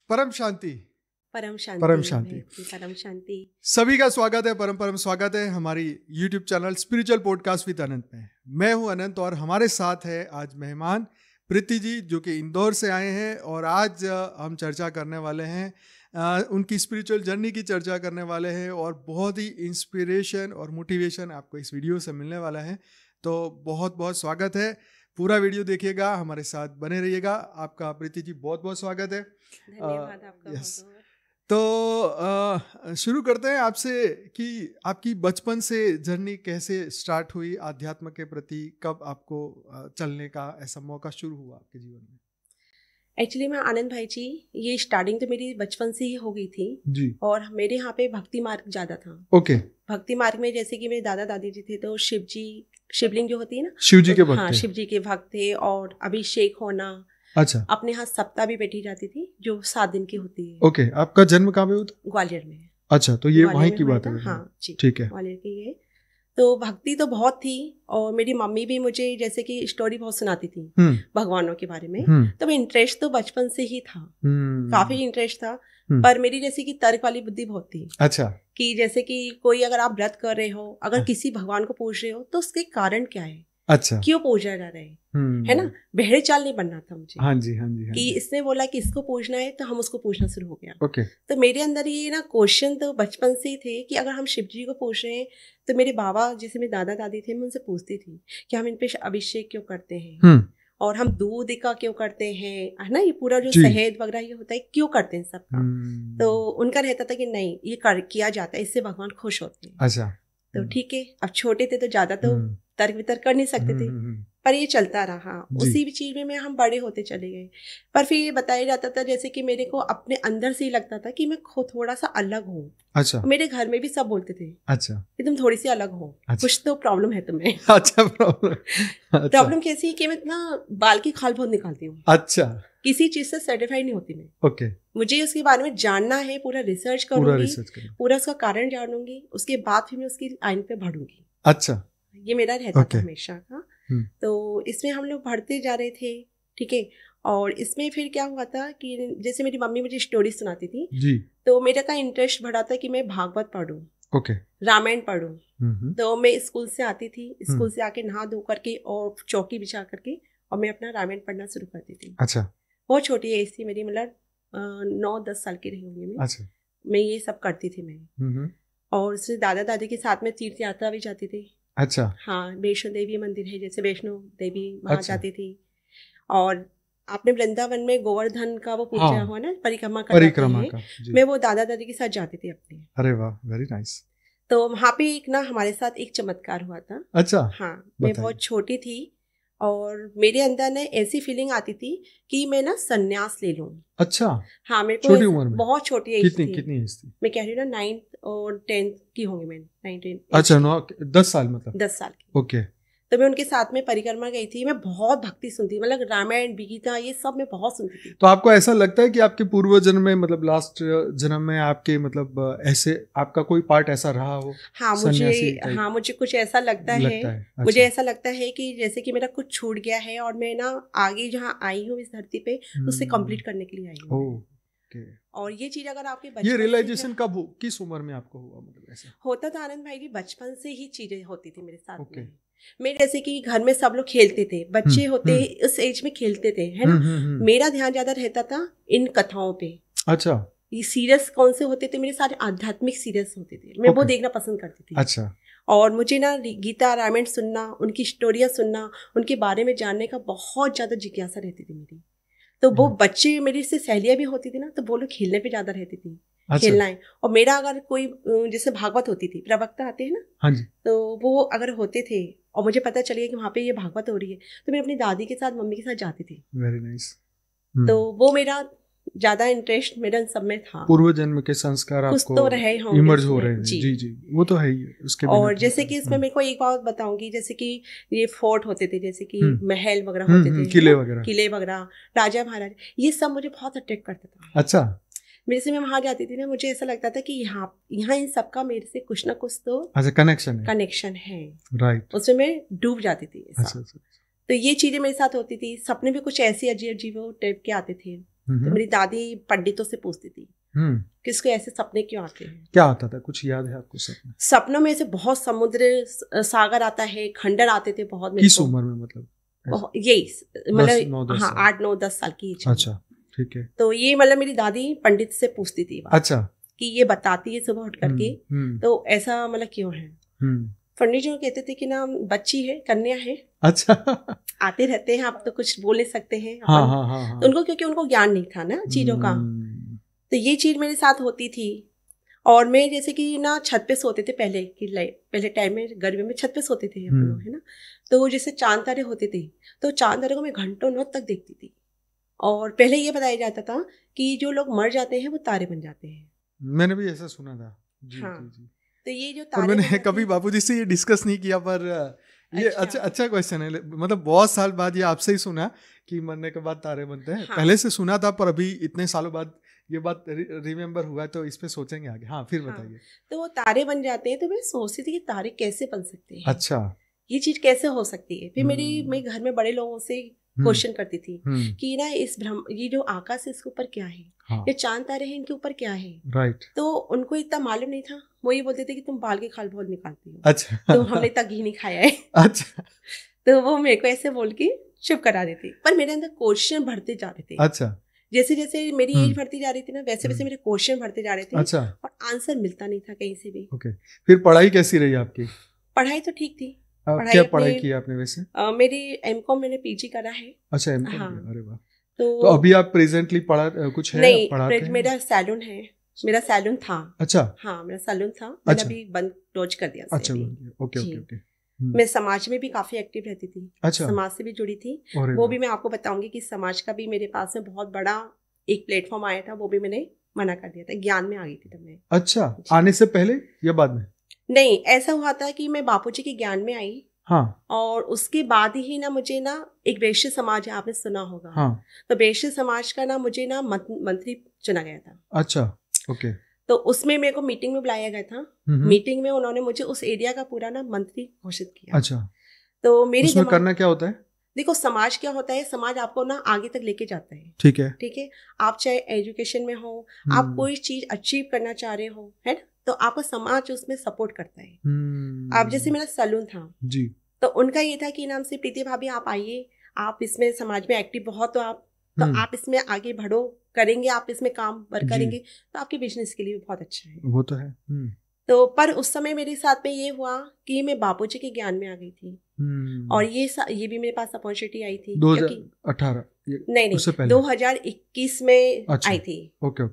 परम शांति। परम शांति। परम शांति। परम शांति। सभी का स्वागत है, परम स्वागत है हमारी YouTube channel spiritual podcast with Anant में। मैं हूं अनंत और हमारे साथ है आज मेहमान प्रीति जी, जो कि इंदौर से आए हैं और आज हम चर्चा करने वाले हैं उनकी स्पिरिचुअल जर्नी की चर्चा करने वाले हैं और बहुत ही इंस्पिरेशन और मोटिवेशन आपको इस वीडियो से मिलने वाला है। तो बहुत बहुत स्वागत है, पूरा वीडियो देखिएगा, हमारे साथ बने रहिएगा। आपका प्रीति जी बहुत बहुत स्वागत है। धन्यवाद आपका। यस, तो शुरू करते हैं आपसे कि आपकी बचपन से जर्नी कैसे स्टार्ट हुई आध्यात्म के प्रति, कब आपको चलने का ऐसा मौका शुरू हुआ आपके जीवन में? एक्चुअली मैं आनंद भाई जी, ये स्टार्टिंग तो मेरी बचपन से ही हो गई थी जी। और मेरे यहाँ पे भक्ति मार्ग ज्यादा था। ओके। भक्ति मार्ग में जैसे कि मेरे दादा दादी जी थे तो शिवलिंग जो होती है ना, शिव जी के भक्त। हाँ, शिव जी के भक्त थे और अभिषेक होना। अच्छा। अपने यहाँ सप्ताह भी बैठी जाती थी जो 7 दिन की होती है। ओके। आपका जन्म कहाँ पे हुआ? ग्वालियर में। अच्छा, तो ये वहीं की बात है? हाँ जी, ठीक है। ग्वालियर की है। तो भक्ति तो बहुत थी और मेरी मम्मी भी मुझे जैसे कि स्टोरी बहुत सुनाती थी भगवानों के बारे में। तो मैं इंटरेस्ट तो बचपन से ही था, काफी इंटरेस्ट था। पर मेरी जैसे कि तर्क वाली बुद्धि बहुत थी। अच्छा। कि जैसे कि कोई अगर आप व्रत कर रहे हो, अगर किसी भगवान को पूछ रहे हो तो उसके कारण क्या है, अच्छा, क्यों पूजा जा रहे हैं, है ना। भेड़े चाल नहीं बनना था मुझे। हाँ जी, हाँ जी, हाँ कि जी। इसने बोला कि इसको पूछना है तो हम उसको पूछना शुरू हो गया। ओके। तो मेरे अंदर ये ना क्वेश्चन तो बचपन से ही थे कि अगर हम शिव जी को पूछ रहे हैं तो मेरे बाबा जैसे मेरे दादा दादी थे, मैं उनसे पूछती थी कि हम इन पे अभिषेक क्यों करते हैं और हम दूध का क्यों करते हैं, है ना, ये पूरा जो शहद वगैरह ये होता है क्यों करते हैं सबका। तो उनका रहता था कि नहीं, ये किया जाता है, इससे भगवान खुश होते हैं। अच्छा। तो ठीक है, अब छोटे थे तो ज्यादा तो तर्क वितर्क कर नहीं सकते थे, पर ये चलता रहा। उसी भी चीज में हम बड़े होते चले गए। पर फिर ये बताया जाता था जैसे कि मेरे को अपने अंदर से ही लगता था कि मैं थोड़ा सा अलग हूँ। अच्छा। मेरे घर में भी सब बोलते थे अच्छा कि तुम थोड़ी सी अलग हो। अच्छा। कुछ तो प्रॉब्लम है तुम्हें। अच्छा, प्रॉब्लम कैसी है कि मैं इतना बाल की खाल बहुत निकालती हूँ। अच्छा। किसी चीज से सर्टिफाइड नहीं होती मैं। ओके। मुझे उसके बारे में जानना है, पूरा रिसर्च करूंगी, पूरा उसका कारण जानूंगी, उसके बाद फिर मैं उसकी लाइन पे बढ़ूंगी। अच्छा, ये मेरा रहता था हमेशा का। तो इसमें हम लोग बढ़ते जा रहे थे, ठीक है। और इसमें फिर क्या हुआ था कि जैसे मेरी मम्मी मुझे स्टोरी सुनाती थी जी, तो मेरा का इंटरेस्ट बढ़ा था कि मैं भागवत पढूं, ओके, रामायण पढूं। तो मैं स्कूल से आती थी, स्कूल से आके नहा धो करके और चौकी बिछा करके और मैं अपना रामायण पढ़ना शुरू करती थी। अच्छा। बहुत छोटी एज थी मेरी, मतलब 9-10 साल की रही होंगी मैं। अच्छा। मैं ये सब करती थी मैं। और उससे दादा दादी के साथ में तीर्थ यात्रा भी जाती थी। अच्छा। हाँ, वैष्णो देवी मंदिर है, जैसे वैष्णो देवी वहाँ जाती थी। और आपने वृंदावन में गोवर्धन का वो पूजा हुआ ना, परिक्रमा का, मैं वो दादा दादी के साथ जाती थी अपने। अरे वाह, वेरी नाइस। तो वहाँ पे एक ना हमारे साथ एक चमत्कार हुआ था। अच्छा। हाँ, मैं बहुत छोटी थी और मेरे अंदर ना ऐसी फीलिंग आती थी कि मैं ना संन्यास ले लूं। अच्छा। हाँ, मेरे को छोटी उम्र में, बहुत छोटी एज थी। कितनी एज थी? मैं कह रही हूँ ना 9th और 10th की होंगी मैं, 19। अच्छा, 10 साल, मतलब 10 साल की। ओके। तो मैं उनके साथ में परिक्रमा गई थी। मैं बहुत भक्ति सुनती, मतलब रामायण गीता ये सब मैं बहुत सुनती थी। तो आपको ऐसा लगता है कि आपके पूर्व जन्म में, मतलब लास्ट जन्म में आपके, मतलब ऐसे आपका कोई पार्ट ऐसा रहा हो? हाँ, मुझे कुछ ऐसा लगता है। अच्छा। मुझे ऐसा लगता है कि जैसे कि मेरा कुछ छूट गया है और मैं ना आगे जहाँ आई हूँ इस धरती पे उससे कंप्लीट करने के लिए आई हूँ। और ये चीज अगर आपके बचपन, ये रियलाइजेशन कब हो, किस उम्र में आपको हुआ? मतलब ऐसा होता था आनंद भाई जी, बचपन से ही चीजें होती थी मेरे साथ में। मैं जैसे कि घर में सब लोग खेलते थे, बच्चे होते उस एज में खेलते थे, है ना। मेरा ध्यान ज्यादा रहता था इन कथाओं पे। अच्छा। ये सीरियस कौन से होते थे, मेरे सारे आध्यात्मिक सीरियस होते थे, मैं वो देखना पसंद करती थी। अच्छा। और मुझे ना गीता रामायण सुनना, उनकी स्टोरियां सुनना, उनके बारे में जानने का बहुत ज्यादा जिज्ञासा रहती थी मेरी। तो वो बच्चे मेरी से सहेलियां भी होती थी ना, तो वो लोग खेलने पे ज्यादा रहती थी। अच्छा। खेलना है। और मेरा अगर कोई जैसे भागवत होती थी, प्रवक्ता आते हैं ना, हाँ जी, तो वो अगर होते थे और मुझे पता चल गया कि वहाँ पे ये भागवत हो रही है, तो मैं अपनी दादी के साथ, मम्मी के साथ जाती थी। Very nice. तो वो मेरा ज्यादा इंटरेस्ट मेरा सब में था। पूर्व जन्म के संस्कार आपको तो रहे होंगे, इमर्ज हो रहे हैं। जी जी, वो तो है ही। उसके और जैसे कि इसमें मेरे को एक बात बताऊंगी, जैसे कि ये फोर्ट होते थे, जैसे कि महल वगैरह होते थे, किले वगैरह, राजा महाराज, ये सब मुझे बहुत अट्रैक्ट करता था। अच्छा। मेरे से मैं वहां जाती थी ना, मुझे ऐसा लगता था कि यहाँ इन सबका मेरे से कुछ ना कुछ तो कनेक्शन है। राइट। उसमें मैं डूब जाती थी। अच्छा। तो ये चीजें मेरे साथ होती थी। सपने भी कुछ ऐसे अजीब अजीब टाइप के आते थे तो मेरी दादी पंडितों से पूछती थी कि इसको ऐसे सपने क्यों आते हैं। क्या आता था, कुछ याद है आपको? सपनों में ऐसे बहुत समुद्र सागर आता है, खंडर आते थे बहुत। किस उम्र में? मतलब यही मतलब हाँ 8-9-10 साल की। अच्छा, ठीक है। तो ये मतलब मेरी दादी पंडित से पूछती थी बात, अच्छा, कि ये बताती है सुबह उठ करके तो ऐसा मतलब क्यों है। पंडित जी कहते थे कि ना बच्ची है, कन्या है। अच्छा। आते रहते हैं, आप तो कुछ बोल नहीं सकते हैं। हाँ। तो उनको, क्योंकि उनको ज्ञान नहीं था ना चीजों का, तो ये चीज मेरे साथ होती थी। और मैं जैसे कि ना छत पे सोते थे पहले टाइम में, गर्मी में छत पे सोते थे हम लोग, है ना। तो जैसे चांद तारे होते थे, तो चांद तारे को मैं घंटों नौ तक देखती थी। और पहले ये बताया जाता था कि जो लोग मर जाते हैं वो तारे बन जाते हैं। मैंने भी ऐसा सुना था। जी, हाँ। जी। तो ये जो तारे, मैंने कभी बापूजी से ये डिस्कस नहीं किया, पर ये अच्छा क्वेश्चन है। मतलब बहुत साल बाद ये आपसे ही सुना कि मरने के बाद तारे बनते हैं। हाँ। पहले से सुना था, पर अभी इतने सालों बाद ये बात रिमेम्बर हुआ, तो इस पे सोचेंगे आगे। हाँ, फिर बताइए। हाँ। तो वो तारे बन जाते हैं, तो मैं सोचती थी कि तारे कैसे बन सकते हैं। अच्छा, ये चीज कैसे हो सकती है। फिर मैं घर में बड़े लोगों से क्वेश्चन करती थी कि ना इस ये जो आकाश है इसके ऊपर क्या है। हाँ। ये चांद तारे हैं, इनके ऊपर क्या है। राइट। तो उनको इतना मालूम नहीं था। वो ये बोलते थे कि तुम बाल के खाल बहुत निकालती हो। अच्छा। तो हमने तक घी नहीं खाया है। अच्छा। तो वो मेरे को ऐसे बोल के चुप करा देती, पर मेरे अंदर क्वेश्चन बढ़ते जा रहे थे। अच्छा। जैसे जैसे मेरी एज बढ़ती जा रही थी ना, वैसे वैसे मेरे क्वेश्चन बढ़ते जा रहे थे। अच्छा। और आंसर मिलता नहीं था कहीं से भी। ओके। फिर पढ़ाई कैसी रही आपकी? पढ़ाई तो ठीक थी। क्या पढ़ाई की आपने वैसे? मेरी एमकॉम, मैंने पीजी करा है। अच्छा, एमकॉम। हाँ। अरे वाह। तो अभी आप प्रेजेंटली कुछ है? नहीं, पढ़ाते हैं? मेरा सैलून है। मेरा सैलून था। अच्छा। हाँ, मेरा सैलून था। मैंने अभी बंद क्लोज कर दिया। अच्छा, ओके। मैं समाज में भी काफी एक्टिव रहती थी। अच्छा। समाज से भी जुड़ी थी। वो भी मैं आपको बताऊंगी कि समाज का भी मेरे पास में बहुत बड़ा एक प्लेटफॉर्म आया था, वो भी मैंने मना कर दिया था। ज्ञान में आ गई थी तब मैं। अच्छा, आने से पहले या बाद में? नहीं, ऐसा हुआ था कि मैं बापूजी के ज्ञान में आई। हाँ। और उसके बाद ही ना मुझे ना एक वैश्य समाज है, आपने सुना होगा। हाँ। तो वैश्य समाज का ना मुझे ना मंत्री चुना गया था। अच्छा, ओके। तो उसमें मेरे को मीटिंग में बुलाया गया था। मीटिंग में उन्होंने मुझे उस एरिया का पूरा ना मंत्री घोषित किया। अच्छा। तो मेरी उसमें करना क्या होता है? देखो, समाज क्या होता है, समाज आपको ना आगे तक लेके जाता है। ठीक है, ठीक है। आप चाहे एजुकेशन में हो, आप कोई चीज अचीव करना चाह रहे हो, है ना, तो आपका समाज उसमें सपोर्ट करता है। आप जैसे मेरा सैलून था जी, तो उनका ये था कि नाम से प्रीति भाभी आप आइए, आप इसमें समाज में एक्टिव बहुत हो, आप इसमें आगे बढ़ो, करेंगे आप इसमें काम वर्क करेंगे तो आपके बिजनेस के लिए बहुत अच्छा है। वो तो है। तो पर उस समय मेरे साथ में ये हुआ कि मैं बापूजी के ज्ञान में आ गई थी। और ये भी मेरे पास अपॉर्चुनिटी आई थी 2018 नहीं 2021 में अच्छा, आई थी। ओके।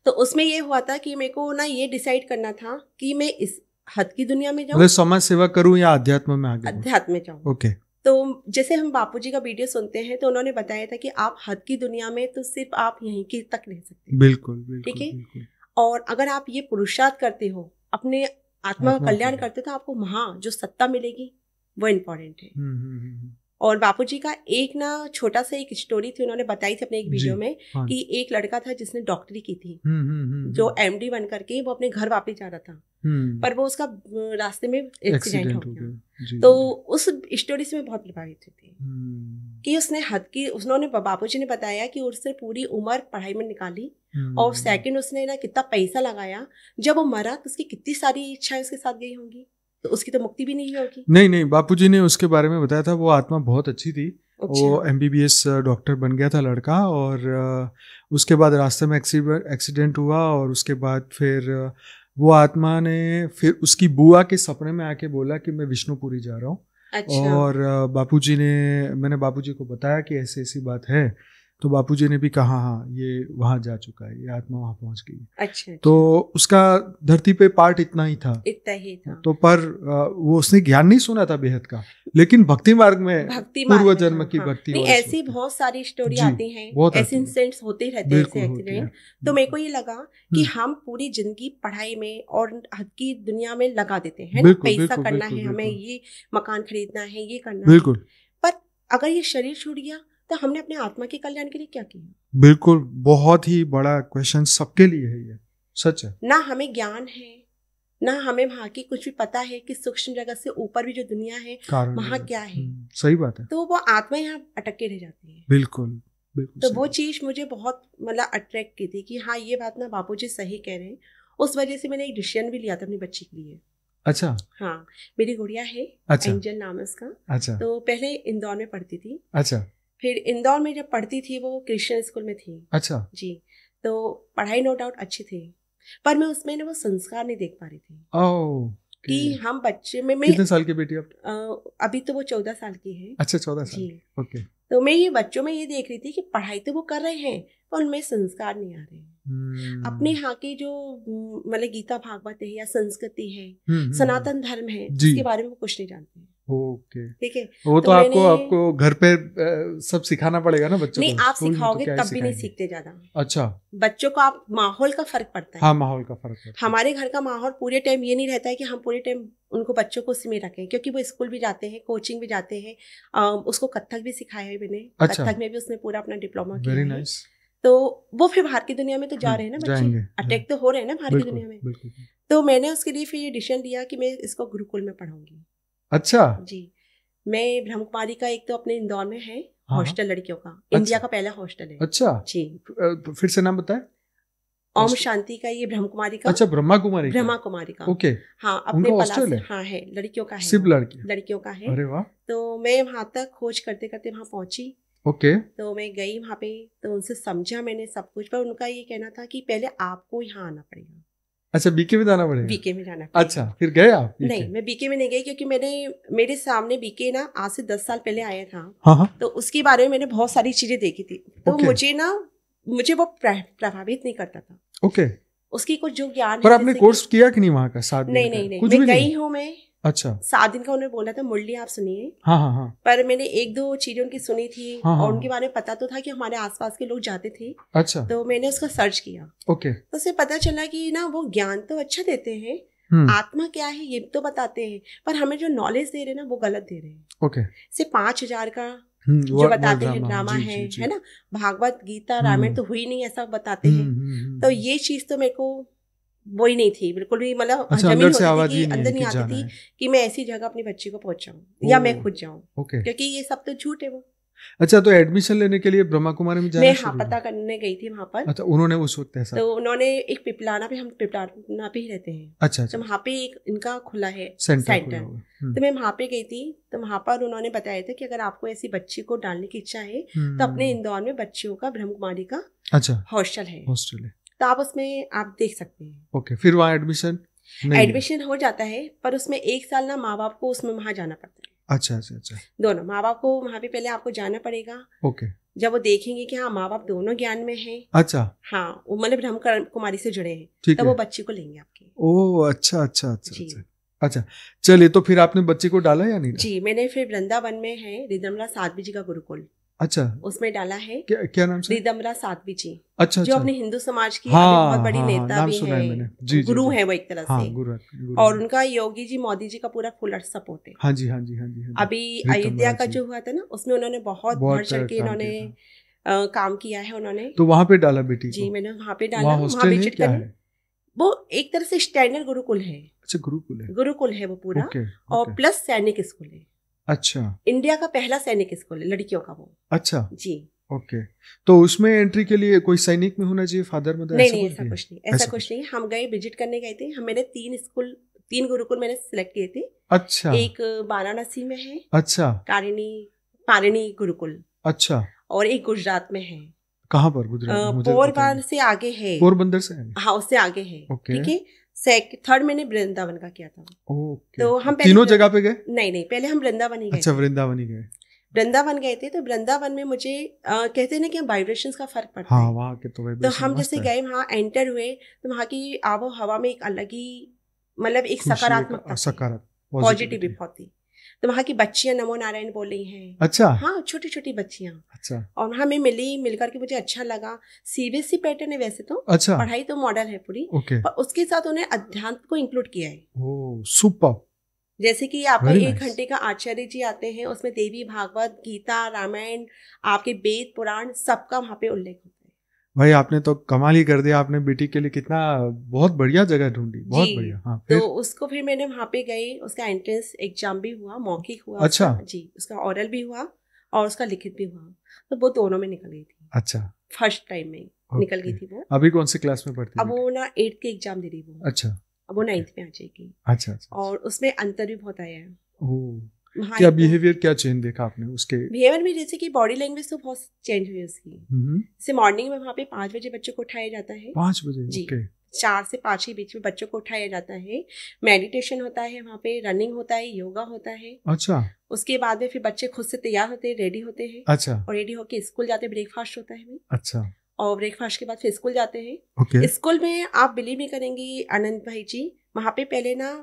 तो उसमें ये हुआ था कि मेरे को ना ये डिसाइड करना था कि मैं इस हद की दुनिया में जाऊं, मतलब समाज सेवा करूं या अध्यात्म में आगे? अध्यात्म में जाऊं। ओके। तो जैसे हम बापूजी का वीडियो सुनते हैं तो उन्होंने बताया था कि आप हद की दुनिया में तो सिर्फ आप यहीं की तक रह सकते हैं। बिल्कुल। ठीक है। और अगर आप ये पुरुषार्थ करते हो, अपने आत्मा का कल्याण करते हो, तो आपको वहां जो सत्ता मिलेगी वो इम्पोर्टेंट है। और बापूजी का एक ना छोटा सा एक स्टोरी थी, उन्होंने बताई थी अपने एक वीडियो में। हाँ। कि एक लड़का था जिसने डॉक्टरी की थी, जो एमडी बन करके वो अपने घर वापस जा रहा था, पर वो उसका रास्ते में एक्सीडेंट हो गया। तो उस स्टोरी से मैं बहुत प्रभावित हुई थी कि उन्होंने बापूजी ने बताया कि उसने पूरी उम्र पढ़ाई में निकाली और सेकंड उसने ना कितना पैसा लगाया, जब वो मरा तो उसकी कितनी सारी इच्छाएं उसके साथ गई होंगी, तो उसकी तो मुक्ति भी नहीं होगी। नहीं, बापूजी ने उसके बारे में बताया था। वो आत्मा बहुत अच्छी थी। अच्छा। वो MBBS डॉक्टर बन गया था लड़का, और उसके बाद रास्ते में एक्सीडेंट हुआ, और उसके बाद फिर वो आत्मा ने फिर उसकी बुआ के सपने में आके बोला कि मैं विष्णुपुरी जा रहा हूँ। अच्छा। और मैंने बापूजी को बताया कि ऐसी ऐसी बात है, तो बापूजी ने भी कहा हाँ ये वहां जा चुका है, ये आत्मा वहां पहुंच गई। अच्छा। तो उसका धरती पे पार्ट इतना ही था। तो पर वो उसने ज्ञान नहीं सुना था बेहद का, लेकिन भक्ति मार्ग में पूर्व जन्म की भक्ति। नहीं, ऐसी बहुत सारी स्टोरी आती हैं, ऐसे इंसिडेंट्स होते रहते हैं, ऐसे एक्सीडेंट। तो मेरे को ये लगा कि हम पूरी जिंदगी पढ़ाई में और हद की दुनिया में लगा देते हैं, पैसा करना है, हमें ये मकान खरीदना है, ये करना है, पर अगर ये शरीर छूट गया तो हमने अपने आत्मा के कल्याण के लिए क्या किया? बिल्कुल, बहुत ही बड़ा क्वेश्चन सबके लिए है ये, सच है। ना हमें ज्ञान है, ना हमें वहाँ की कुछ भी पता है कि सूक्ष्म जगत से ऊपर भी जो दुनिया है वहाँ क्या है। सही बात है। तो वो आत्मा यहाँ अटक के रह जाती है। बिल्कुल। तो वो चीज़ मुझे बहुत मतलब अट्रैक्ट की थी कि हाँ ये बात ना बापूजी सही कह रहे हैं। उस वजह से मैंने एक डिसीजन भी लिया था अपनी बच्ची के लिए। अच्छा। हाँ, मेरी गुड़िया है, अच्छा। एंजल नाम है उसका। अच्छा। तो पहले इंदौर में पढ़ती थी। अच्छा। फिर इंदौर में जब पढ़ती थी वो क्रिश्चियन स्कूल में थी। अच्छा जी। तो पढ़ाई नो डाउट अच्छी थी, पर मैं उसमें ना वो संस्कार नहीं देख पा रही थी। ओह कि हम बच्चे में कितने साल की बेटी आप? अभी तो वो 14 साल की है। अच्छा 14 साल। जी। ओके। तो मैं ये बच्चों में ये देख रही थी कि पढ़ाई तो वो कर रहे हैं पर उनमें संस्कार नहीं आ रहे हैं। अपने यहाँ की जो मतलब गीता भागवत है या संस्कृति है, सनातन धर्म है, उसके बारे में वो कुछ नहीं जानते हैं। ओके ठीक है। वो तो आपको घर पे सब सिखाना पड़ेगा ना बच्चों को। नहीं, आप सिखाओगे तब भी नहीं सीखते ज्यादा। अच्छा। बच्चों को आप माहौल का फर्क पड़ता है। हाँ, माहौल का फर्क पड़ता है। हमारे घर का माहौल पूरे टाइम ये नहीं रहता है कि हम पूरे टाइम उनको बच्चों को उसी में रखें, क्योंकि वो स्कूल भी जाते हैं, कोचिंग भी जाते हैं। उसको कथक भी सिखाया है मैंने। अच्छा। कथक में भी उसने पूरा अपना डिप्लोमा किया है। नाइस। तो वो फिर बाहर की दुनिया में तो जा रहे हैं ना बच्चे, अटैक तो हो रहे हैं ना बाहर की दुनिया में। तो मैंने उसके लिए फिर ये डिसीजन लिया कि मैं इसको गुरुकुल में पढ़ाऊंगी। अच्छा। जी। मैं ब्रह्म कुमारी का एक तो अपने इंदौर में है हॉस्टल लड़कियों का। इंडिया का पहला हॉस्टल है। अच्छा जी। फिर से नाम बताएं। ओम शांति का, ये ब्रह्म कुमारी का। अच्छा, ब्रह्मा कुमारी का। ओके। हाँ, अपने पलास से। हाँ है, लड़कियों का है, सिर्फ लड़कियों का है। अरे वाह। तो मैं वहां तक खोज करते करते वहां पहुंची। ओके। तो मैं गई वहां पे, तो उनसे समझा मैंने सब कुछ, पर उनका ये कहना था कि पहले आपको यहाँ आना पड़ेगा। अच्छा, बीके में जाना पड़ेगा। बीके में जाना पड़ेगा। अच्छा, फिर गए आप? नहीं, मैं बीके में नहीं गई, क्योंकि मेरे सामने बीके ना आज से 10 साल पहले आया था। हाँ। तो उसके बारे में मैंने बहुत सारी चीजें देखी थी। तो मुझे वो प्रभावित नहीं करता था। ओके। उसकी कुछ जो ज्ञान। पर आपने कोर्स किया कि नहीं वहाँ का? 7 दिन? नहीं, मैं गई हूँ मैं। अच्छा। 7 दिन का उन्होंने बोला था। मुरली आप सुनिए। हाँ। पर मैंने 1-2 चीजें उनकी सुनी थी। हाँ। और उनके बारे में पता तो था कि हमारे आसपास के लोग जाते थे। अच्छा। तो मैंने उसका सर्च किया। ओके। तो उससे पता चला कि ना वो ज्ञान तो अच्छा देते हैं, आत्मा क्या है ये तो बताते हैं, पर हमें जो नॉलेज दे रहे हैं ना वो गलत दे रहे हैं। ओके। से 5,000 का जो बताते हैं ड्रामा है ना, भागवत गीता रामायण तो हुई नहीं, ऐसा बताते हैं। तो ये चीज तो मेरे को वो ही नहीं थी बिल्कुल भी, मतलब जमीन होती थी कि अंदर नहीं आती थी कि मैं ऐसी जगह अपनी बच्ची को पहुंचाऊं या मैं खुद जाऊं, क्योंकि ये सब तो झूठ है वो। अच्छा, तो एडमिशन लेने के लिए ब्रह्मा कुमारी में जाना मैं पता करने गई थी वहाँ पर। अच्छा, उन्होंने उस वक्त ऐसा तो उन्होंने एक पिपलाना पे, हम पिपलाना पे ही रहते हैं। अच्छा। तो वहाँ पे एक इनका खुला है सेंटर। तो मैं वहाँ पे गई थी। तो वहाँ पर उन्होंने बताया था कि अगर आपको ऐसी बच्ची को डालने की इच्छा है तो अपने इंदौर में बच्चियों का ब्रह्म कुमारी का हॉस्टल है, तो आप उसमें आप देख सकते हैं। ओके। फिर वहाँ एडमिशन हो जाता है, पर उसमें 1 साल ना माँ बाप को उसमें वहाँ जाना पड़ता है। अच्छा। दोनों माँ बाप को वहाँ पे पहले आपको जाना पड़ेगा। ओके। जब वो देखेंगे कि हाँ माँ बाप दोनों ज्ञान में हैं। अच्छा। हाँ, वो मतलब ब्रह्म कुमारी से जुड़े हैं, तब वो बच्ची को लेंगे आपके। ओह, अच्छा। चलिए, तो फिर आपने बच्चे को डाला या नहीं? जी, मैंने फिर वृंदावन में है रिदमरा साध्वी जी का गुरुकुल। अच्छा। उसमें डाला है। क्या नाम से? रिदमरा साध्वी जी। अच्छा। जो अपने हिंदू समाज की बहुत बड़ी नेता भी है, गुरु है वो एक तरह से। गुरु। और उनका योगी जी मोदी जी का पूरा फुल सपोर्ट है। हाँ जी। अभी अयोध्या का जो हुआ था ना, उसमें उन्होंने बहुत बढ़ चढ़ के इन्होंने काम किया है उन्होंने। तो वहाँ पे डाला बेटी को? जी, मैंने वहाँ पे डाला। वहाँ विजिट करी। वो एक तरह से स्टैंडर्ड गुरुकुल है। अच्छा, गुरुकुल है वो पूरा। और प्लस सैनिक स्कूल है। अच्छा। इंडिया का पहला सैनिक स्कूल है लड़कियों का वो। अच्छा जी। ओके। तो उसमें एंट्री के लिए कोई सैनिक में होना चाहिए, फादर मदर? नहीं, ऐसा कुछ नहीं। हम गए, विजिट करने गए थे। मैंने 3 गुरुकुल मैंने सिलेक्ट किए थे। अच्छा। एक वाराणसी में है। अच्छा। पारिणी गुरुकुल। अच्छा। और एक गुजरात में है। कहाँ पर? गुजरात? पोरबंदर से आगे है। पोरबंदर से आगे? हाँ, उससे आगे है। ठीक है। 3rd मैंने वृंदावन का किया था। ओके। तो हम तीनों जगह पे गए? नहीं, पहले हम वृंदावन ही गए। अच्छा, वृंदावन ही गए। वृंदावन गए थे। तो वृंदावन में मुझे कहते हैं ना कि वाइब्रेशंस का फर्क पड़ता है। है। वहाँ के तो वाइब्रेशन। तो हम जैसे गए, वहाँ एंटर हुए, तो वहाँ की आबो हवा में एक अलग ही, मतलब एक सकारात्मकता, पॉजिटिव बहुत थी। तो वहाँ की बच्चियां नमो नारायण बोल रही हैं। अच्छा। हाँ, छोटी छोटी बच्चियां। अच्छा। और वहाँ में मिलकर के मुझे अच्छा लगा। सीबीएसई पैटर्न है वैसे तो। अच्छा। पढ़ाई तो मॉडल है पूरी। ओके। पर उसके साथ उन्हें अध्यात्म को इंक्लूड किया है। ओह, सुपर। जैसे कि आपका 1 घंटे का आचार्य जी आते हैं, उसमें देवी भागवत, गीता, रामायण, आपके वेद पुराण सबका वहाँ पे उल्लेख होता है। भाई, आपने तो कमाल ही कर दिया। आपने बेटी के लिए कितना बहुत बढ़िया जगह ढूंढी। बहुत बढ़िया। हाँ, फिर? तो उसको फिर मैंने वहाँ पे गई, उसका एंट्रेंस एग्जाम भी हुआ, मौखिक हुआ। अच्छा। जी, उसका ओरल भी हुआ और उसका लिखित भी हुआ। तो वो दोनों में निकल गई थी। अच्छा, फर्स्ट टाइम में निकल गई थी वो। अभी कौन सी क्लास में पढ़ती है? अब वो ना 8th के एग्जाम दे रही वो। अच्छा, अब वो 9th में आ जाएगी। अच्छा, अच्छा। और उसमें अंतर भी बहुत आया है। क्या बिहेवियर, क्या चेंज देखा आपने उसके? बिहेवियर में जैसे कि बॉडी लैंग्वेज तो बहुत चेंज हुई उसकी। जैसे मॉर्निंग में वहाँ पे 5 बजे बच्चों को उठाया जाता है। 5 बजे? जी, ओके। 4 से 5 के बीच में बच्चों को उठाया जाता है। मेडिटेशन होता है वहाँ पे, रनिंग होता है, योगा होता है। अच्छा। उसके बाद में फिर बच्चे खुद से तैयार होते हैं, रेडी होते हैं। अच्छा। और रेडी होके स्कूल जाते हैं, ब्रेकफास्ट होता है। अच्छा। और ब्रेकफास्ट के बाद फिर स्कूल जाते हैं। ओके। स्कूल में आप बिलीव नहीं करेंगी अनंत भाई जी, वहाँ पे पहले ना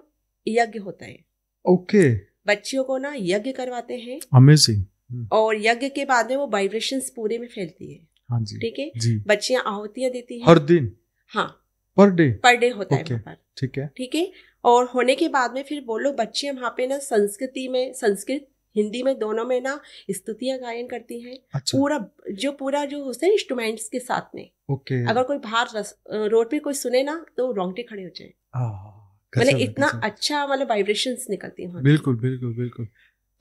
यज्ञ होता है। ओके। बच्चियों को ना यज्ञ करवाते हैं। अमेजिंग। और यज्ञ के बाद में वो वाइब्रेशंस पूरे में फैलती है। हाँ जी, ठीक है जी। बच्चियां आहुतियां देती हैं हर दिन? हाँ, पर डे होता है वहाँ पर। ठीक है, ठीक है। और होने के बाद में फिर वो लोग बच्चियां वहाँ पे ना संस्कृत हिंदी में दोनों में ना स्तुतियां गायन करती हैं। अच्छा। पूरा जो होता है इंस्ट्रूमेंट्स के साथ में। ओके। अगर कोई बाहर रोड पे कोई सुने ना तो रोंगटे खड़े हो जाए। मतलब इतना अच्छा मतलब वाइब्रेशंस निकलती हैं। बिल्कुल बिल्कुल बिल्कुल।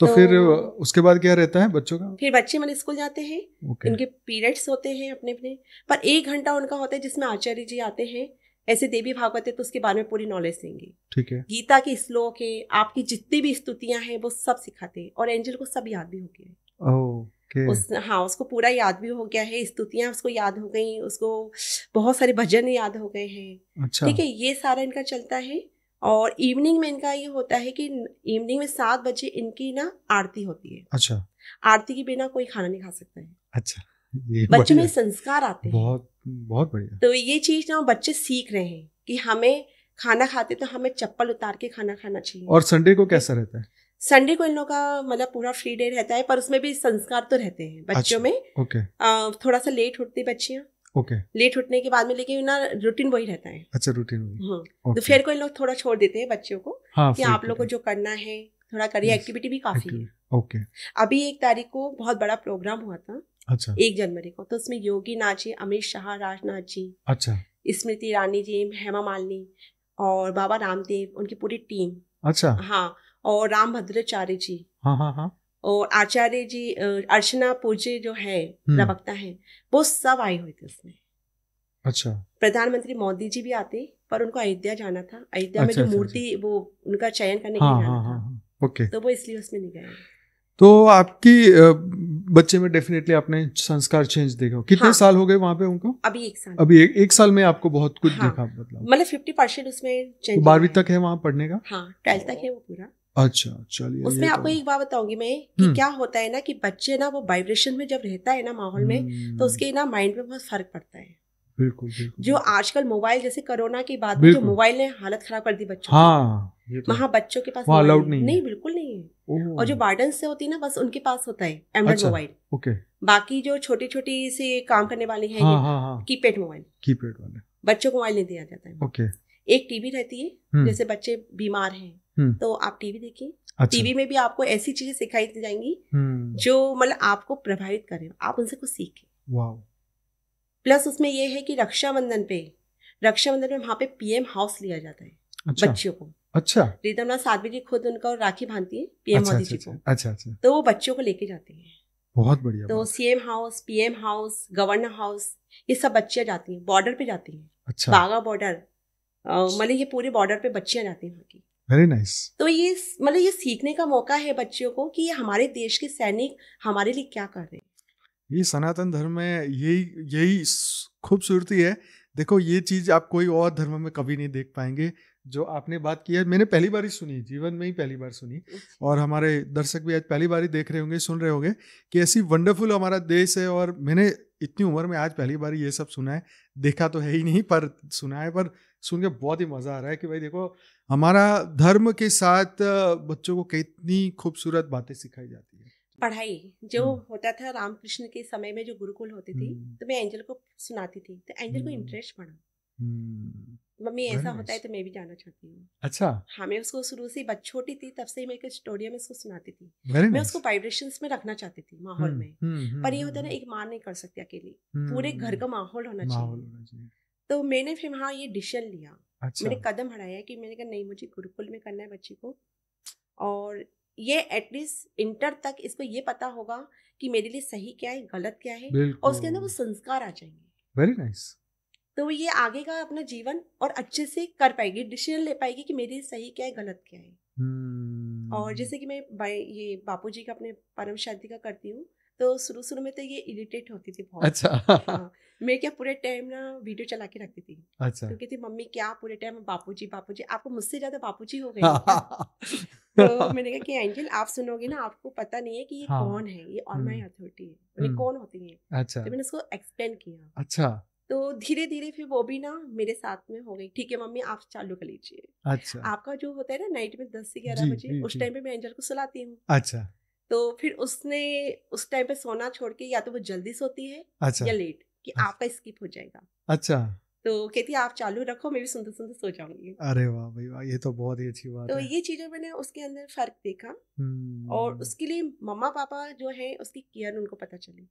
तो फिर उसके बाद क्या रहता है बच्चों का? फिर बच्चे मतलब स्कूल जाते हैं। इनके पीरियड्स होते हैं अपने अपने, पर 1 घंटा उनका होता है जिसमें आचार्य जी आते हैं। ऐसे देवी भागवत है तो उसके बारे में पूरी नॉलेज देंगे। ठीक है। गीता के श्लोक है, आपकी जितनी भी स्तुतियां हैं वो सब सिखाते हैं। और एंजल को सब याद भी हो गया। हाँ, उसको पूरा याद भी हो गया है। स्तुतियां उसको याद हो गई, उसको बहुत सारे भजन याद हो गए हैं। अच्छा। ठीक है, ये सारा इनका चलता है। और इवनिंग में इनका ये होता है कि इवनिंग में 7 बजे इनकी ना आरती होती है। अच्छा। आरती के बिना कोई खाना नहीं खा सकता है। अच्छा, बच्चों में संस्कार आते हैं। बहुत बहुत बढ़िया। तो ये चीज ना बच्चे सीख रहे हैं कि हमें खाना खाते तो हमें चप्पल उतार के खाना खाना चाहिए। और संडे को कैसा रहता है? संडे को इन लोगों का मतलब पूरा फ्री डे रहता है, पर उसमें भी संस्कार तो रहते हैं बच्चों में। ओके। थोड़ा सा लेट उठती बच्चियां। ओके। लेट उठने के बाद में लेकिन ना रूटीन वही रहता है। अच्छा, रूटीन वही। तो फिर को इन लोग थोड़ा छोड़ देते हैं बच्चों को। हाँ, कि आप लोग को जो करना है थोड़ा करिए। एक्टिविटी भी काफी है। ओके। अभी 1 तारीख को बहुत बड़ा प्रोग्राम हुआ था। अच्छा। 1 जनवरी को, तो उसमें योगी नाथ जी, अमित शाह, राजनाथ जी, अच्छा, स्मृति ईरानी जी, हेमा मालिनी और बाबा रामदेव, उनकी पूरी टीम। अच्छा। हाँ, और राम भद्राचार्य जी। हाँ हाँ हाँ। और आचार्य जी, अर्चना पूज्य जो है प्रवक्ता है, वो सब आए हुए थे उसमें। अच्छा। प्रधानमंत्री मोदी जी भी आते, पर उनको अयोध्या जाना था। अयोध्या में जो मूर्ति वो उनका चयन करने के लिए जाना था। ओके। तो वो इसलिए उसमें नहीं गए। तो आपकी बच्चे में डेफिनेटली आपने संस्कार चेंज देखा। कितने साल हो गए वहाँ पे उनको? अभी 1 साल। अभी एक साल में आपको बहुत कुछ देखा मतलब 50% उसमें चेंज। 12वीं तक है वहाँ पढ़ने का? हाँ, 12th तक है वो पूरा। अच्छा, चलिए। उसमें आपको एक बात बताऊंगी मैं कि क्या होता है ना कि बच्चे ना वो वाइब्रेशन में जब रहता है ना माहौल में, तो उसके ना माइंड में बहुत फर्क पड़ता है। बिल्कुल बिल्कुल। जो आजकल मोबाइल, जैसे कोरोना के बाद में जो मोबाइल ने हालत खराब कर दी बच्चों की। वहाँ बच्चों के पास अलाउड नहीं, बिल्कुल नहीं है। और जो वार्डन से होती है ना, बस उनके पास होता है एंड्रॉइड मोबाइल। ओके। बाकी जो छोटी छोटी से काम करने वाले हैं कीपैड मोबाइल, कीपैड वाले बच्चों को मोबाइल नहीं दिया जाता है। ओके। एक टीवी रहती है, जैसे बच्चे बीमार हैं तो आप टीवी देखिए। अच्छा। टीवी में भी आपको ऐसी चीजें सिखाई जाएंगी जो मतलब आपको प्रभावित करें, आप उनसे कुछ सीखें। वाह। प्लस उसमें ये है कि रक्षाबंधन में वहाँ पे पीएम हाउस लिया जाता है। अच्छा। बच्चों को। अच्छा। रीतमनाथ साध्वी जी खुद उनको राखी बांधती है पीएम मोदी जी को। अच्छा अच्छा। तो वो बच्चों को लेके जाते हैं। बहुत बढ़िया। तो CM house, PM house, governor house, ये सब बच्चियां जाती हैं, बॉर्डर पे जाती हैं। अच्छा। बागा बॉर्डर, मतलब ये पूरे बॉर्डर पे बच्चियां जाती हैं वहाँ की। Very nice. तो ये मतलब ये सीखने का मौका है बच्चों को कि हमारे देश के सैनिक हमारे लिए क्या कर रहे हैं। ये सनातन धर्म में यही खूबसूरती है। देखो, ये चीज़ आप कोई और धर्म में कभी नहीं देख पाएंगे। जो आपने बात की है, मैंने पहली बार ही सुनी, जीवन में ही पहली बार सुनी। और हमारे दर्शक भी आज पहली बार ही देख रहे होंगे, सुन रहे होंगे कि ऐसी वंडरफुल हमारा देश है। और मैंने इतनी उम्र में आज पहली बार ये सब सुना है। देखा तो है ही नहीं, पर सुना है। पर सुन के बहुत ही मज़ा आ रहा है कि भाई देखो, हमारा धर्म के साथ बच्चों को कितनी खूबसूरत बातें सिखाई जाती है। पढ़ाई जो होता था रामकृष्ण के समय में, जो गुरुकुल होते थे, तो मैं एंजल को सुनाती थी, तो एंजल को इंटरेस्ट पड़ा। मम्मी ऐसा होता है तो मैं भी जाना चाहती हूँ। अच्छा। हाँ, मैं उसको शुरू से छोटी थी तब से मैं स्टोरी में उसको सुनाती थी। मैं उसको वाइब्रेशंस में रखना चाहती थी माहौल में। पर ये होता है ना, एक माँ नहीं कर सकती अकेली, पूरे घर का माहौल होना चाहिए। तो मैंने फिर वहाँ ये डिसीजन लिया। मैंने कदम बढ़ाया कि मैंने कहा नहीं, मुझे गुरुकुल में करना है बच्ची को। और ये एटलीस्ट इंटर तक इसको ये पता होगा कि मेरे लिए सही क्या है, गलत क्या है, और उसके अंदर वो संस्कार आ जाएंगे। Very nice. तो ये आगे का अपना जीवन और अच्छे से कर पाएगी, डिसीजन ले पाएगी कि मेरे लिए सही क्या है, गलत क्या है। और जैसे कि मैं ये बापूजी का अपने परम शांति का करती हूँ, तो शुरू में तो ये इरिटेट होती थी बहुत। अच्छा। हाँ, मैं क्या पूरे टाइम ना वीडियो चला के रखती थी। अच्छा। तो कहती मम्मी क्या पूरे टाइम बापूजी बापूजी, आपको मुझसे ज्यादा बापूजी हो गए। तो मैंने कहा कि एंजल आप सुनोगे ना, आपको पता नहीं है कि ये कौन है, ये ऑल माई अथॉरिटी है, बोले कौन होती है। अच्छा। तो मैंने उसको एक्सप्लेन किया। अच्छा। तो धीरे धीरे फिर वो भी ना मेरे साथ में हो गई। ठीक है मम्मी आप चालू कर लीजिए। अच्छा। आपका जो होता है ना नाइट में 10 से 11 बजे, उस टाइम पे मैं एंजल को सुलाती हूँ। अच्छा। तो फिर उसने उस टाइम पे सोना छोड़ के या तो वो जल्दी सोती है, अच्छा, या लेट, कि आपका स्किप हो जाएगा। अच्छा। तो कहती है आप चालू रखो, मैं भी सुनते सुनते सो जाऊंगी। अरे वाह भाई वाह, ये तो बहुत ही अच्छी बात तो है। ये चीजें मैंने उसके अंदर फर्क देखा, और उसके लिए मम्मा पापा जो है उसकी केयर उनको पता चली।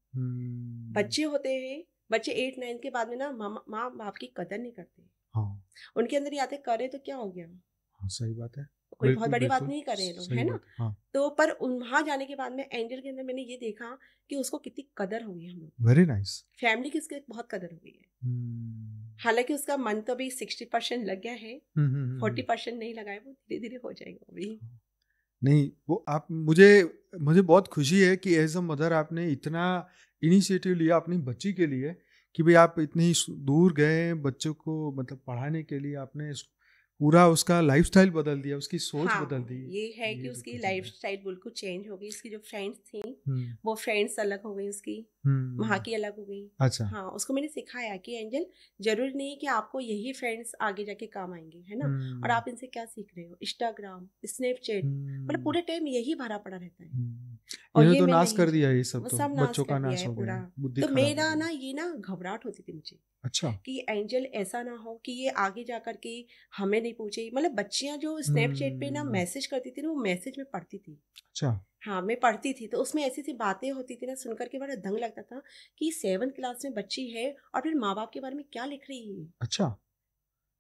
बच्चे होते हैं, बच्चे 8-9 के बाद में ना माँ बाप की कदर नहीं करते। हाँ। उनके अंदर ये आते करे तो क्या हो गया। हाँ, सही बात है, कोई बहुत बड़ी बात नहीं कर रहे लोग, है ना। हाँ। तो पर वहां जाने के बाद में एंजल के अंदर मैंने ये देखा कि उसको कितनी कदर हो गई हम लोग। Very nice. फैमिली की उसकी बहुत कदर हो गई है। हालांकि उसका मन तो अभी 60% लग गया है, 40% नहीं लगा है, वो धीरे धीरे हो जाएगा अभी। नहीं, वो आप मुझे बहुत खुशी है कि एज अ मदर आपने इतना इनिशिएटिव लिया अपनी बच्ची के लिए, कि भाई आप इतनी दूर गए बच्चों को मतलब पढ़ाने के लिए, आपने पूरा उसका लाइफस्टाइल बदल दिया, उसकी सोच बदल दी। ये है कि उसकी लाइफस्टाइल बिल्कुल चेंज हो गई। उसकी जो फ्रेंड्स थी वो फ्रेंड्स अलग हो गई, उसकी वहाँ की अलग हो गई। अच्छा। हाँ, उसको मैंने सिखाया कि एंजल जरूरी नहीं है कि आपको यही फ्रेंड्स आगे जाके काम आएंगे, है ना। और आप इनसे क्या सीख रहे हो, इंस्टाग्राम, स्नैपचैट, मतलब पूरे टाइम यही भरा पड़ा रहता है। और ये तो नाश कर दिया, ये सब तो बच्चों का नाश हो गया पूरा। तो मेरा ना ये ना घबराहट होती थी मुझे। अच्छा। कि एंजल ऐसा ना हो कि ये आगे जा करके हमें नहीं पूछे। मतलब बच्चियां जो स्नैपचैट पे ना मैसेज करती थी ना, वो मैसेज में पढ़ती थी। अच्छा। हाँ, मैं पढ़ती थी, तो उसमें ऐसी सी बातें होती थी ना, सुनकर के बड़ा दंग लगता था कि 7th क्लास में बच्ची है और फिर माँ बाप के बारे में क्या लिख रही है। अच्छा,